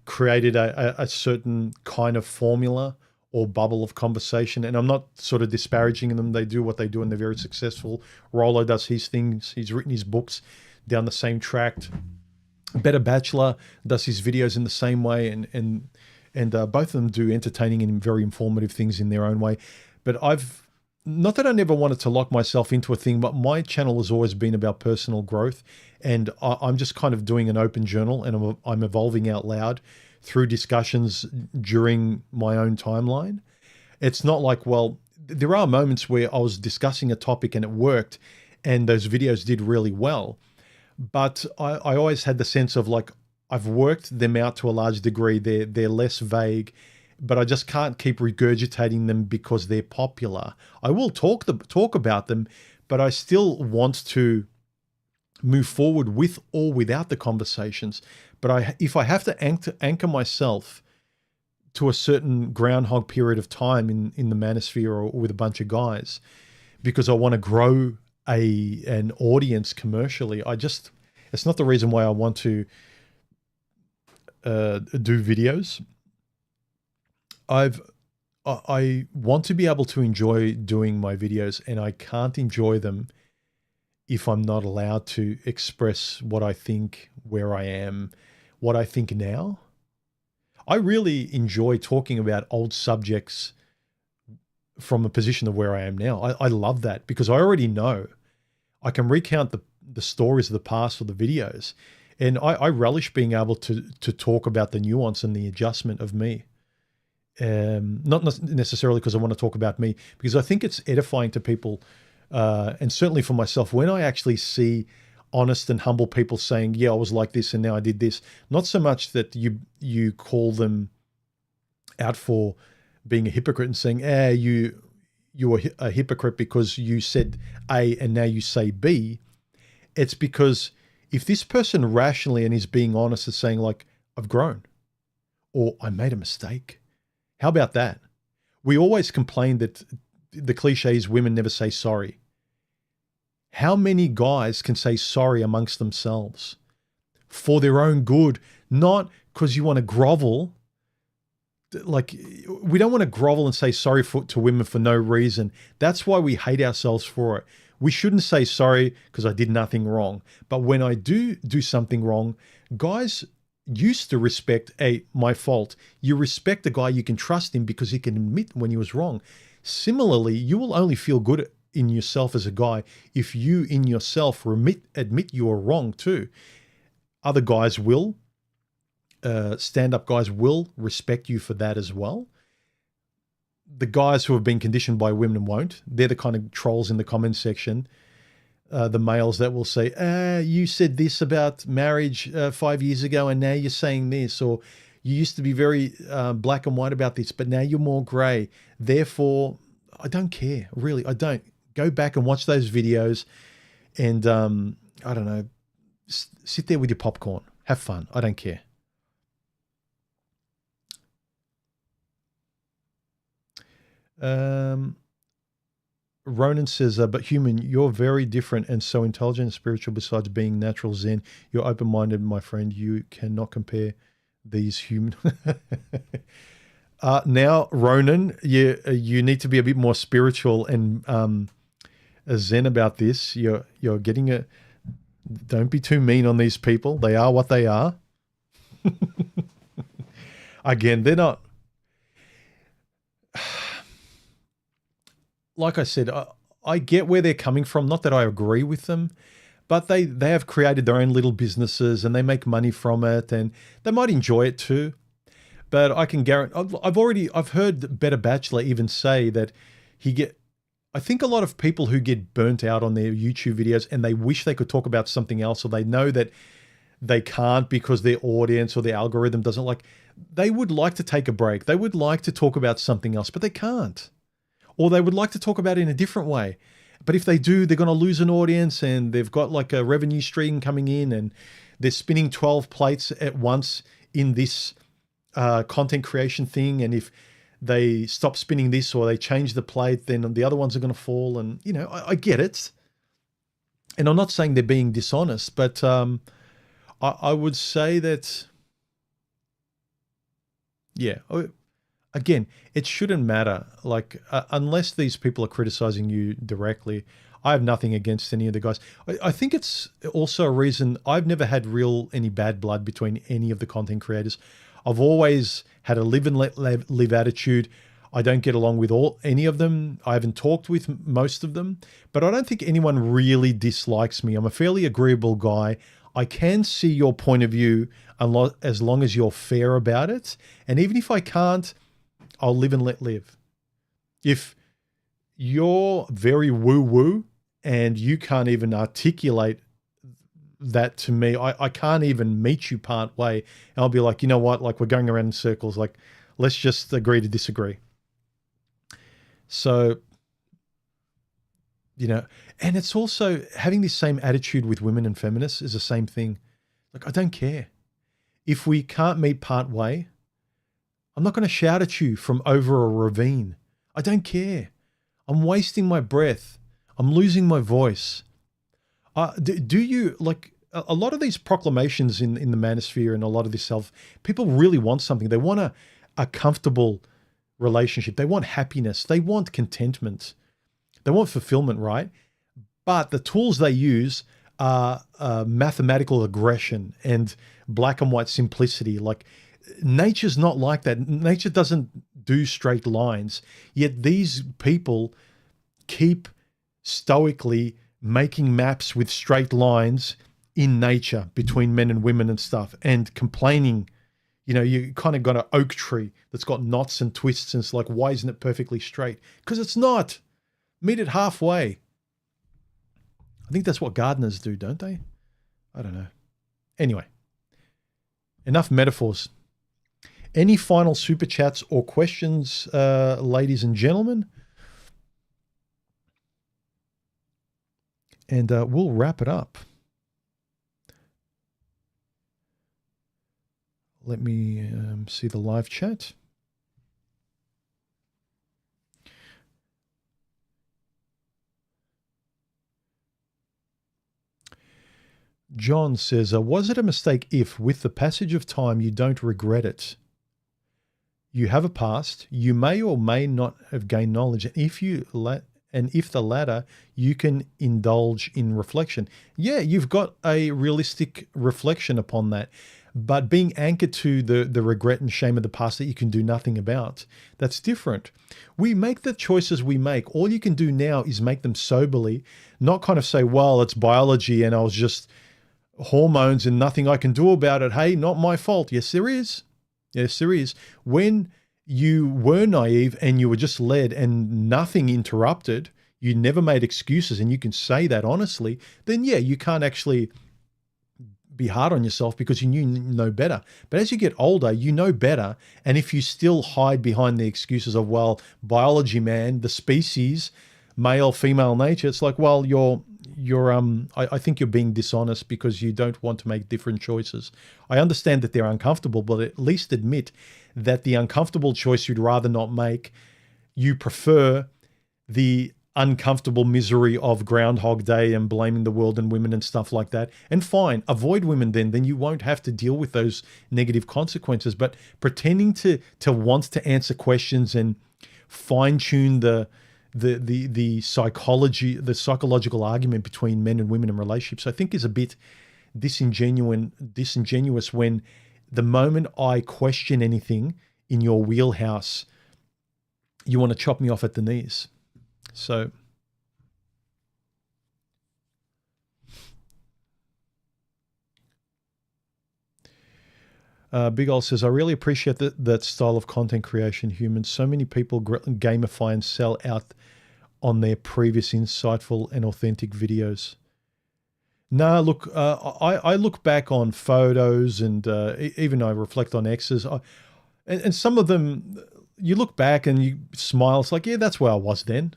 created a certain kind of formula or bubble of conversation. And I'm not sort of disparaging them. They do what they do and they're very successful. Rollo does his things. He's written his books down the same tract. Better Bachelor does his videos in the same way. And both of them do entertaining and very informative things in their own way. But not that I never wanted to lock myself into a thing, but my channel has always been about personal growth. And I'm just kind of doing an open journal, and I'm evolving out loud through discussions during my own timeline. It's not like, well, there are moments where I was discussing a topic and it worked and those videos did really well. But I always had the sense of like, I've worked them out to a large degree. They're less vague, but I just can't keep regurgitating them because they're popular. I will talk about them, but I still want to move forward with or without the conversations. But if I have to anchor myself to a certain groundhog period of time in the manosphere or with a bunch of guys, because I want to grow an audience commercially, it's not the reason why I want to do videos. I want to be able to enjoy doing my videos, and I can't enjoy them if I'm not allowed to express what I think, where I am, what I think now. I really enjoy talking about old subjects from a position of where I am now. I love that because I already know. I can recount the stories of the past or the videos, and I relish being able to talk about the nuance and the adjustment of me. Not necessarily because I want to talk about me, because I think it's edifying to people. And certainly for myself, when I actually see honest and humble people saying, yeah, I was like this and now I did this, not so much that you call them out for being a hypocrite and saying, you were a hypocrite because you said A and now you say B. It's because if this person rationally and is being honest is saying like, I've grown or I made a mistake. How about that? We always complain that the cliche is women never say sorry. How many guys can say sorry amongst themselves for their own good, not because you want to grovel? Like, we don't want to grovel and say sorry to women for no reason. That's why we hate ourselves for it. We shouldn't say sorry because I did nothing wrong. But when I do something wrong, guys used to respect, my fault. You respect a guy you can trust him because he can admit when he was wrong. Similarly, you will only feel good in yourself as a guy if you in yourself admit you are wrong too. Other guys will, stand-up guys will respect you for that as well. The guys who have been conditioned by women won't. They're the kind of trolls in the comments section. The males that will say, you said this about marriage 5 years ago and now you're saying this, or you used to be very black and white about this, but now you're more gray. Therefore, I don't care. Really, I don't. Go back and watch those videos and, I don't know, sit there with your popcorn. Have fun. I don't care. Ronan says, but human, you're very different and so intelligent and spiritual besides being natural Zen. You're open-minded, my friend. You cannot compare these human. Now, Ronan, you need to be a bit more spiritual and Zen about this. You're getting don't be too mean on these people. They are what they are. Again, they're not, like I said, I get where they're coming from. Not that I agree with them, but they have created their own little businesses and they make money from it, and they might enjoy it too. But I can guarantee, I've heard Better Bachelor even say that I think a lot of people who get burnt out on their YouTube videos and they wish they could talk about something else, or they know that they can't because their audience or their algorithm doesn't like, they would like to take a break. They would like to talk about something else, but they can't. Or they would like to talk about it in a different way. But if they do, they're going to lose an audience, and they've got like a revenue stream coming in, and they're spinning 12 plates at once in this content creation thing. And if they stop spinning this or they change the plate, then the other ones are going to fall. And, you know, I get it. And I'm not saying they're being dishonest, but I would say that, yeah, again, it shouldn't matter. Like, unless these people are criticizing you directly, I have nothing against any of the guys. I think it's also a reason I've never had any bad blood between any of the content creators. I've always had a live and let live attitude. I don't get along with any of them. I haven't talked with most of them, but I don't think anyone really dislikes me. I'm a fairly agreeable guy. I can see your point of view as long as you're fair about it. And even if I can't, I'll live and let live. If you're very woo-woo and you can't even articulate that to me, I can't even meet you part way. And I'll be like, you know what? Like, we're going around in circles. Like, let's just agree to disagree. So, you know, and it's also having this same attitude with women and feminists is the same thing. Like, I don't care. If we can't meet part way, I'm not going to shout at you from over a ravine. I don't care. I'm wasting my breath. I'm losing my voice. Do you, like, a lot of these proclamations in the manosphere and a lot of this self, people really want something. They want a comfortable relationship. They want happiness. They want contentment. They want fulfillment, right? But the tools they use are mathematical aggression and black and white simplicity. Like, nature's not like that. Nature doesn't do straight lines. Yet these people keep stoically making maps with straight lines in nature between men and women and stuff, and complaining, you know, you kind of got an oak tree that's got knots and twists, and it's like, why isn't it perfectly straight? Because it's not. Meet it halfway. I think that's what gardeners do, don't they? I don't know. Anyway, enough metaphors. Any final super chats or questions, ladies and gentlemen? And we'll wrap it up. Let me see the live chat. John says, was it a mistake if, with the passage of time, you don't regret it? You have a past. You may or may not have gained knowledge. And if the latter, you can indulge in reflection. Yeah, you've got a realistic reflection upon that. But being anchored to the regret and shame of the past that you can do nothing about, that's different. We make the choices we make. All you can do now is make them soberly, not kind of say, well, it's biology and I was just hormones and nothing I can do about it. Hey, not my fault. Yes, there is. Yes, there is. When you were naive and you were just led and nothing interrupted, you never made excuses, and you can say that honestly, then yeah, you can't actually be hard on yourself because you know better. But as you get older, you know better. And if you still hide behind the excuses of, well, biology, man, the species, male, female nature, it's like, well, I think you're being dishonest because you don't want to make different choices. I understand that they're uncomfortable, but at least admit that the uncomfortable choice you'd rather not make, you prefer the uncomfortable misery of Groundhog Day and blaming the world and women and stuff like that. And fine, avoid women then you won't have to deal with those negative consequences. But pretending to want to answer questions and fine-tune the psychological argument between men and women in relationships, I think is a bit disingenuous when The moment I question anything in your wheelhouse, you want to chop me off at the knees. So Big Ol says, I really appreciate that style of content creation, humans. So many people gamify and sell out on their previous insightful and authentic videos. No, look, I look back on photos and even I reflect on exes. And some of them, you look back and you smile. It's like, yeah, that's where I was then.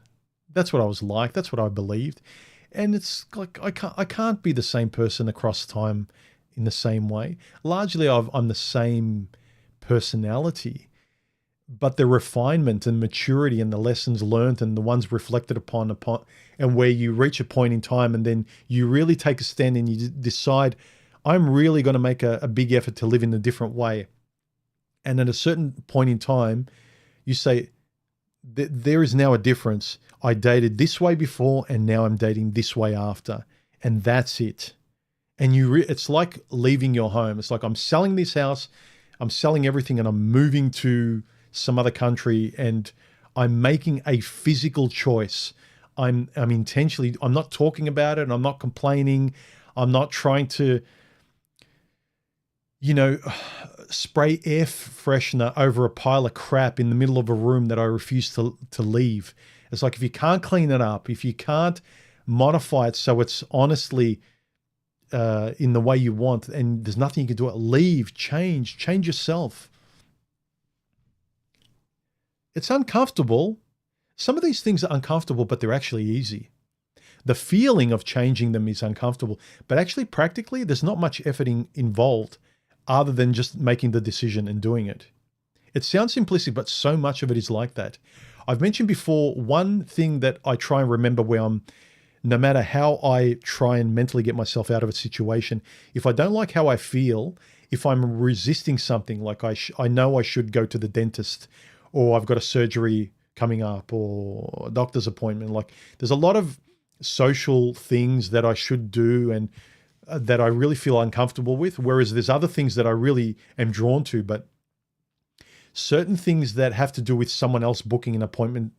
That's what I was like. That's what I believed. And it's like, I can't be the same person across time in the same way. Largely, I'm the same personality, but the refinement and maturity and the lessons learned and the ones reflected upon, and where you reach a point in time and then you really take a stand and you decide, I'm really going to make a big effort to live in a different way. And at a certain point in time, you say, there is now a difference. I dated this way before and now I'm dating this way after. And that's it. And it's like leaving your home. It's like, I'm selling this house, I'm selling everything, and I'm moving to some other country, and I'm making a physical choice. I'm intentionally, I'm not talking about it, and I'm not complaining. I'm not trying to, spray air freshener over a pile of crap in the middle of a room that I refuse to leave. It's like, if you can't clean it up, if you can't modify it so it's honestly in the way you want, and there's nothing you can do, leave, change yourself. It's uncomfortable. Some of these things are uncomfortable, but they're actually easy. The feeling of changing them is uncomfortable, but actually practically there's not much effort involved other than just making the decision and doing it. It sounds simplistic, but so much of it is like that. I've mentioned before, one thing that I try and remember where no matter how I try and mentally get myself out of a situation, if I don't like how I feel, if I'm resisting something, like I know I should go to the dentist, or I've got a surgery coming up, or a doctor's appointment, like there's a lot of social things that I should do and that I really feel uncomfortable with, whereas there's other things that I really am drawn to, but certain things that have to do with someone else booking an appointment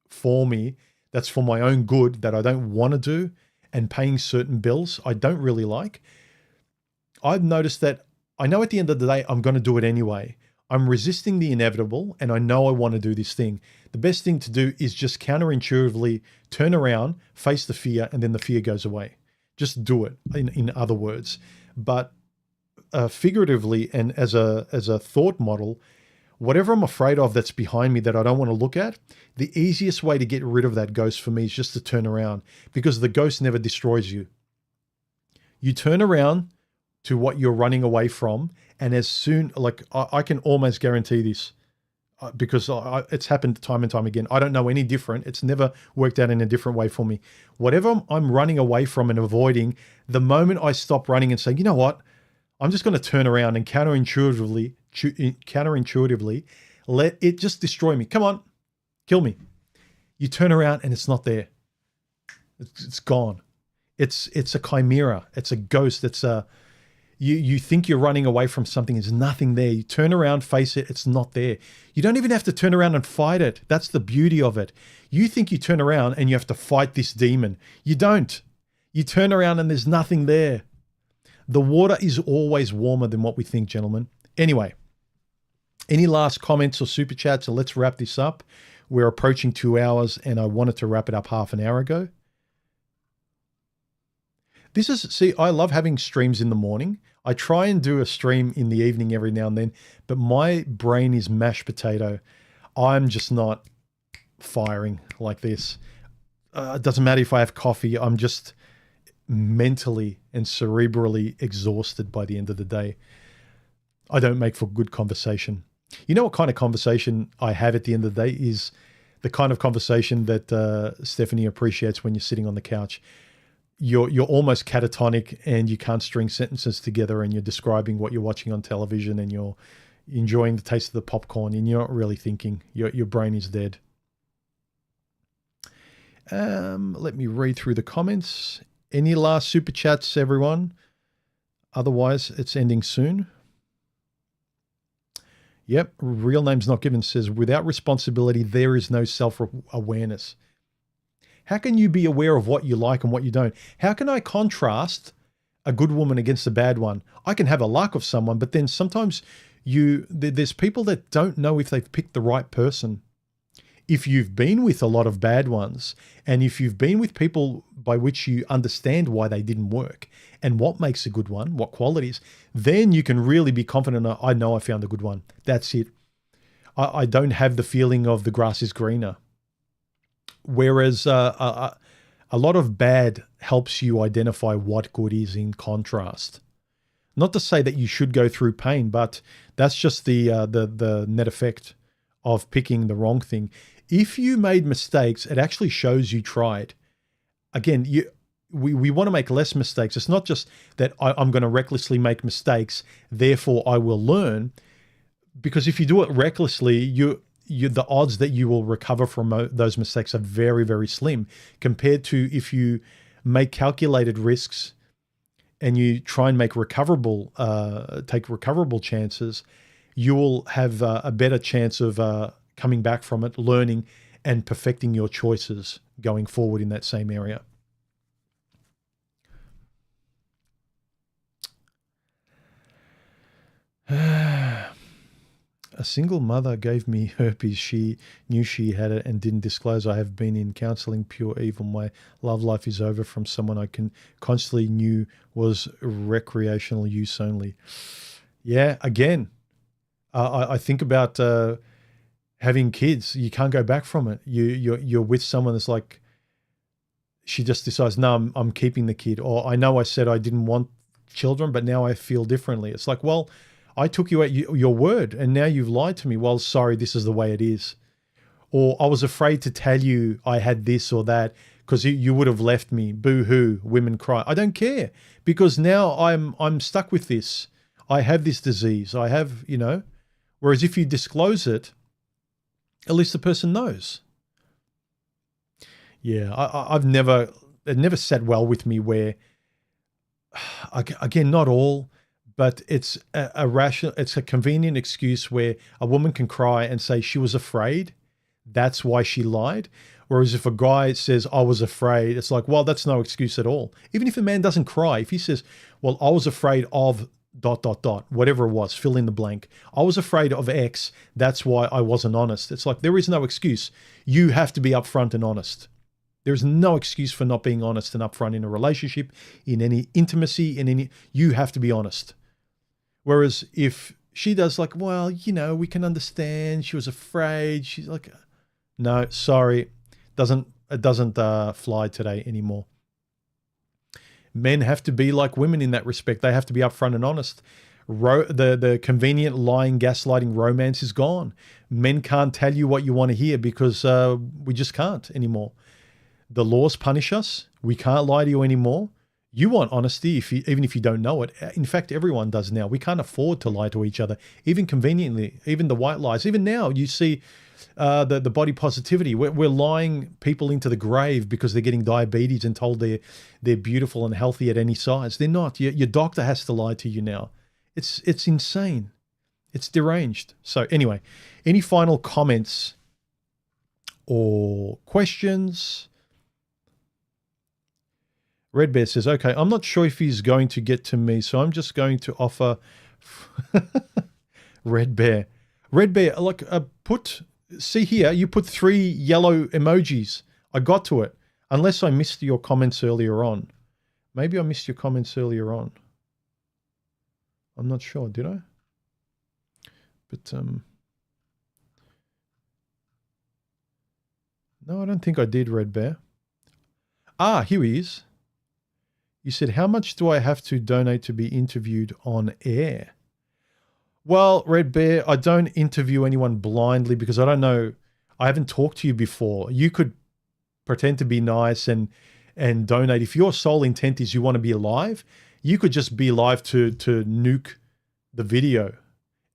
for me, that's for my own good, that I don't want to do, and paying certain bills I don't really like. I've noticed that I know at the end of the day, I'm going to do it anyway. I'm resisting the inevitable, and I know I want to do this thing. The best thing to do is just counterintuitively turn around, face the fear, and then the fear goes away. Just do it, in other words. But figuratively and as a thought model, whatever I'm afraid of that's behind me that I don't want to look at, the easiest way to get rid of that ghost for me is just to turn around, because the ghost never destroys you. You turn around to what you're running away from, and as soon, like I can almost guarantee this because it's happened time and time again. I don't know any different. It's never worked out in a different way for me. Whatever I'm running away from and avoiding, the moment I stop running and say, you know what, I'm just going to turn around and counterintuitively let it just destroy me. Come on, kill me. You turn around and it's not there. It's gone. It's a chimera. It's a ghost. It's you think you're running away from something. There's nothing there. You turn around, face it. It's not there. You don't even have to turn around and fight it. That's the beauty of it. You think you turn around and you have to fight this demon. You don't. You turn around and there's nothing there. The water is always warmer than what we think, gentlemen. Anyway, any last comments or super chats? So let's wrap this up. We're approaching 2 hours and I wanted to wrap it up half an hour ago. I love having streams in the morning. I try and do a stream in the evening every now and then, but my brain is mashed potato. I'm just not firing like this. It doesn't matter if I have coffee. I'm just mentally and cerebrally exhausted by the end of the day. I don't make for good conversation. You know what kind of conversation I have at the end of the day is the kind of conversation that Stephanie appreciates when you're sitting on the couch. You're almost catatonic and you can't string sentences together, and you're describing what you're watching on television and you're enjoying the taste of the popcorn and you're not really thinking. Your brain is dead. Let me read through the comments. Any last super chats, everyone? Otherwise, it's ending soon. Yep, real name's not given, says, without responsibility, there is no self-awareness. How can you be aware of what you like and what you don't? How can I contrast a good woman against a bad one? I can have a like of someone, but then sometimes there's people that don't know if they've picked the right person. If you've been with a lot of bad ones, and if you've been with people by which you understand why they didn't work and what makes a good one, what qualities, then you can really be confident, I know I found a good one. That's it. I don't have the feeling of the grass is greener. Whereas a lot of bad helps you identify what good is in contrast. Not to say that you should go through pain, but that's just the net effect of picking the wrong thing. If you made mistakes, it actually shows you tried. Again, we want to make less mistakes. It's not just that I'm going to recklessly make mistakes, therefore I will learn. Because if you do it recklessly, the odds that you will recover from those mistakes are very, very slim compared to if you make calculated risks and you try and make take recoverable chances. You will have a better chance of coming back from it, learning and perfecting your choices going forward in that same area. A single mother gave me herpes. She knew she had it and didn't disclose. I have been in counseling, pure evil. My love life is over from someone I constantly knew was recreational use only. Yeah, again, I think about having kids. You can't go back from it. You're with someone that's like, she just decides, no, I'm keeping the kid. Or I know I said I didn't want children, but now I feel differently. It's like, well, I took you at your word and now you've lied to me. Well, sorry, this is the way it is. Or I was afraid to tell you I had this or that because you would have left me. Boo-hoo, women cry. I don't care because now I'm stuck with this. I have this disease. I have, whereas if you disclose it, at least the person knows. Yeah, it never sat well with me where, again, not all, but it's it's a convenient excuse where a woman can cry and say she was afraid. That's why she lied. Whereas if a guy says, I was afraid, it's like, well, that's no excuse at all. Even if a man doesn't cry, if he says, well, I was afraid of ... whatever it was, fill in the blank. I was afraid of X. That's why I wasn't honest. It's like, there is no excuse. You have to be upfront and honest. There's no excuse for not being honest and upfront in a relationship, in any intimacy, you have to be honest. Whereas if she does like, well, we can understand, she was afraid. She's like, no, sorry. It doesn't fly today anymore. Men have to be like women in that respect. They have to be upfront and honest. The convenient lying, gaslighting romance is gone. Men can't tell you what you want to hear because we just can't anymore. The laws punish us. We can't lie to you anymore. You want honesty, even if you don't know it. In fact, everyone does now. We can't afford to lie to each other, even conveniently, even the white lies. Even now, you see the body positivity. We're lying people into the grave because they're getting diabetes and told they're beautiful and healthy at any size. They're not. Your doctor has to lie to you now. It's insane. It's deranged. So anyway, any final comments or questions? Red Bear says, okay, I'm not sure if he's going to get to me, so I'm just going to offer Red Bear, like see here, you put 3 yellow emojis. I got to it, unless I missed your comments earlier on. Maybe I missed your comments earlier on. I'm not sure, did I? But, no, I don't think I did, Red Bear. Ah, here he is. You said, how much do I have to donate to be interviewed on air? Well, Red Bear, I don't interview anyone blindly because I don't know. I haven't talked to you before. You could pretend to be nice and donate. If your sole intent is you want to be live, you could just be live to nuke the video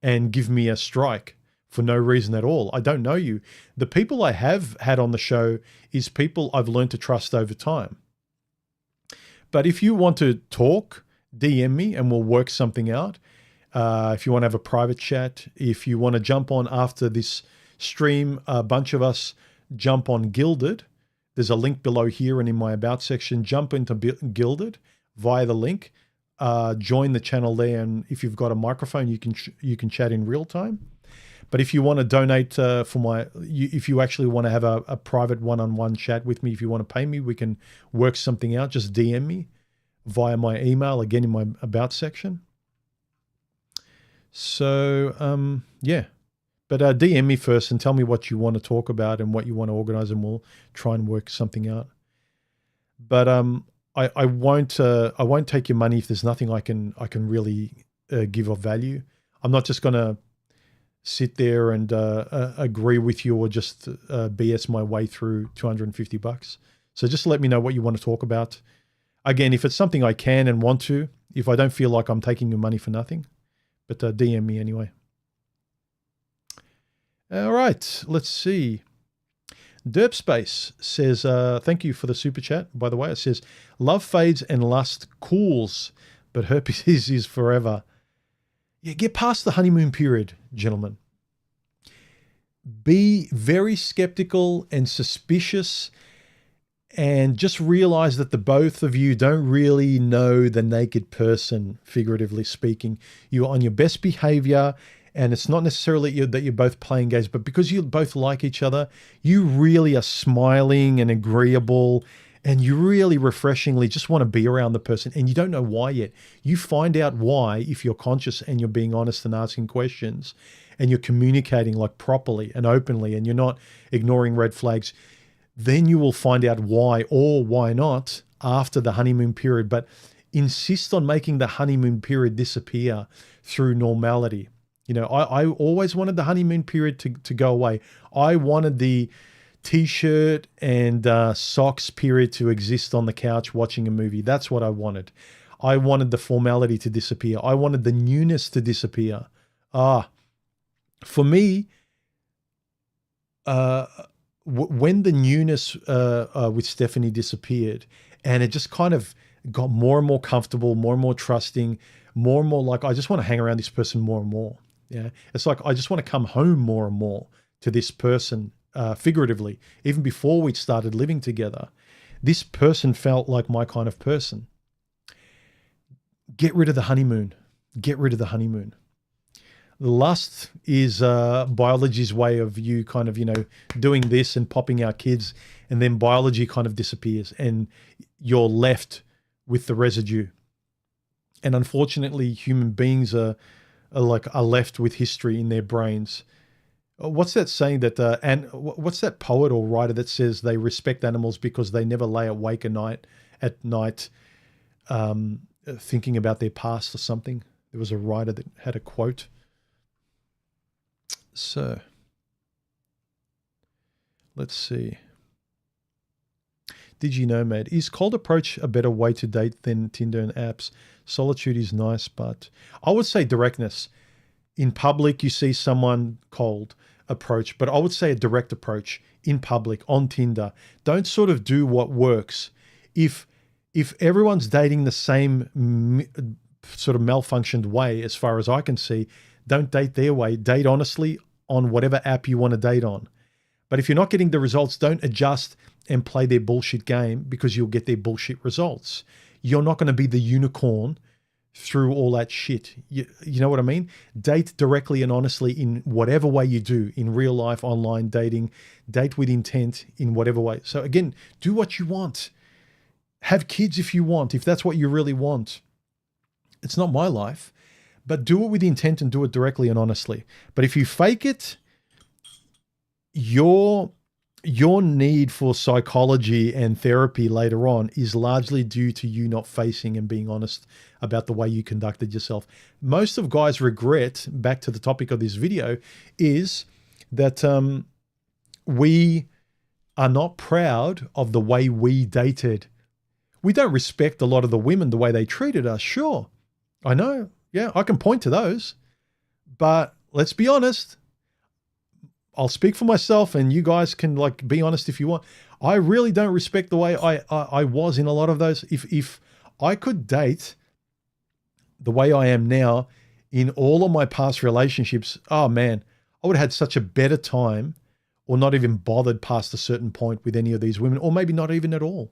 and give me a strike for no reason at all. I don't know you. The people I have had on the show is people I've learned to trust over time. But if you want to talk, DM me and we'll work something out. If you want to have a private chat, if you want to jump on after this stream, a bunch of us jump on Gilded. There's a link below here and in my About section. Jump into Gilded via the link. Join the channel there, and if you've got a microphone, you can chat in real time. But if you want to donate if you actually want to have a private one-on-one chat with me, if you want to pay me, we can work something out. Just DM me via my email, again in my About section. So, yeah. But DM me first and tell me what you want to talk about and what you want to organize, and we'll try and work something out. But I won't take your money if there's nothing I can really give of value. I'm not just going to sit there and agree with you or just BS my way through $250. So just let me know what you want to talk about. Again, if it's something I can and want to, if I don't feel like I'm taking your money for nothing, but DM me anyway. All right, let's see. Derpspace says, thank you for the super chat, by the way. It says, love fades and lust cools, but herpes is forever. Yeah, get past the honeymoon period, gentlemen. Be very skeptical and suspicious, and just realize that the both of you don't really know the naked person, figuratively speaking. You're on your best behavior, and it's not necessarily that you're both playing games, but because you both like each other, you really are smiling and agreeable, and you really refreshingly just want to be around the person, and you don't know why yet. You find out why if you're conscious and you're being honest and asking questions, and you're communicating like properly and openly, and you're not ignoring red flags. Then you will find out why or why not after the honeymoon period. But insist on making the honeymoon period disappear through normality. You know, I always wanted the honeymoon period to go away. I wanted the t-shirt and socks period to exist on the couch watching a movie. That's what I wanted. I wanted the formality to disappear. I wanted the newness to disappear. For me, when the newness with Stephanie disappeared, and it just kind of got more and more comfortable, more and more trusting, more and more like, I just want to hang around this person more and more. Yeah, it's like I just want to come home more and more to this person, figuratively. Even before we started living together, this person felt like my kind of person. Get rid of the honeymoon. Get rid of the honeymoon. Lust is biology's way of you kind of, doing this and popping out kids, and then biology kind of disappears and you're left with the residue. And unfortunately, human beings are left with history in their brains. What's that saying that, and what's that poet or writer that says they respect animals because they never lay awake at night thinking about their past or something? There was a writer that had a quote. So, let's see. Did you know, mate? Is cold approach a better way to date than Tinder and apps? Solitude is nice, but I would say directness. In public, you see someone cold approach, but I would say a direct approach in public on Tinder. Don't sort of do what works. If everyone's dating the same sort of malfunctioned way, as far as I can see, don't date their way. Date honestly on whatever app you want to date on. But if you're not getting the results, don't adjust and play their bullshit game, because you'll get their bullshit results. You're not going to be the unicorn through all that shit. You know what I mean? Date directly and honestly in whatever way you do, in real life, online dating. Date with intent in whatever way. So again, do what you want. Have kids if you want, if that's what you really want. It's not my life. But do it with intent and do it directly and honestly. But if you fake it, your need for psychology and therapy later on is largely due to you not facing and being honest about the way you conducted yourself. Most of guys' regret, back to the topic of this video, is that we are not proud of the way we dated. We don't respect a lot of the women the way they treated us. Sure, I know. Yeah, I can point to those, but let's be honest. I'll speak for myself, and you guys can be honest if you want. I really don't respect the way I was in a lot of those. If I could date the way I am now in all of my past relationships, oh man, I would have had such a better time, or not even bothered past a certain point with any of these women, or maybe not even at all.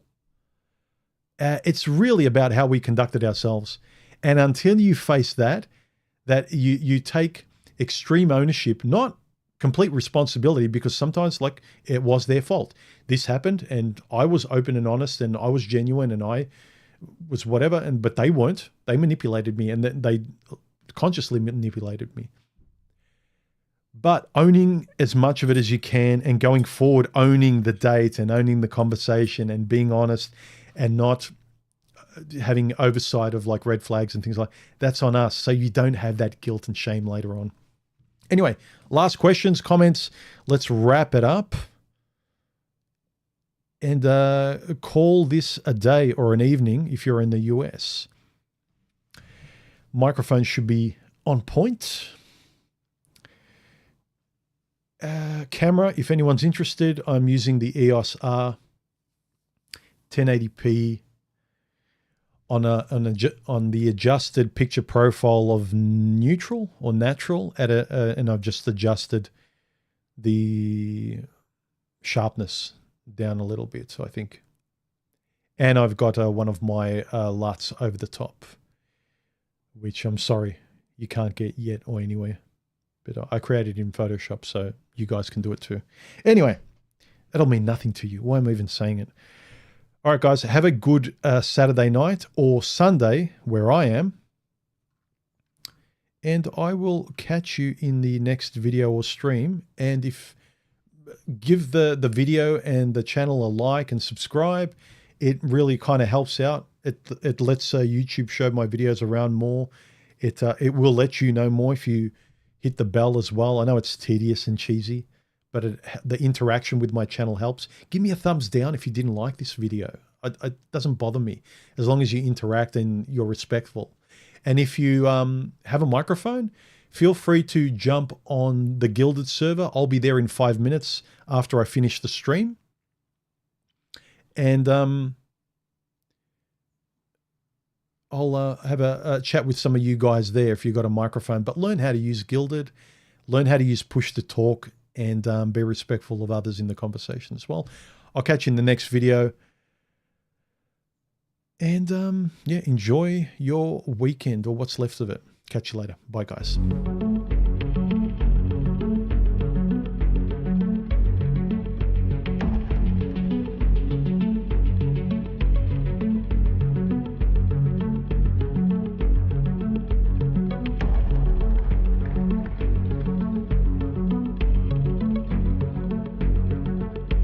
It's really about how we conducted ourselves. And until you face that you take extreme ownership, not complete responsibility, because sometimes like it was their fault. This happened and I was open and honest and I was genuine and I was whatever, but they weren't. They manipulated me, and they consciously manipulated me. But owning as much of it as you can, and going forward, owning the date and owning the conversation and being honest and not having oversight of like red flags and things like that's on us. So you don't have that guilt and shame later on. Anyway, last questions, comments. Let's wrap it up and call this a day or an evening if you're in the US. Microphone should be on point. Camera, if anyone's interested, I'm using the EOS R 1080p on the adjusted picture profile of neutral or natural and I've just adjusted the sharpness down a little bit, so I think. And I've got one of my LUTs over the top, which I'm sorry you can't get yet or anywhere. But I created it in Photoshop, so you guys can do it too. Anyway, that'll mean nothing to you. Why am I even saying it? All right, guys, have a good Saturday night or Sunday where I am. And I will catch you in the next video or stream. And give the video and the channel a like and subscribe. It really kind of helps out. It lets YouTube show my videos around more. It will let you know more if you hit the bell as well. I know it's tedious and cheesy, but the interaction with my channel helps. Give me a thumbs down if you didn't like this video. It doesn't bother me as long as you interact and you're respectful. And if you have a microphone, feel free to jump on the Gilded server. I'll be there in 5 minutes after I finish the stream. And I'll have a chat with some of you guys there if you've got a microphone. But learn how to use Gilded, learn how to use push to talk, and be respectful of others in the conversation as well. I'll catch you in the next video. And yeah, enjoy your weekend or what's left of it. Catch you later. Bye, guys.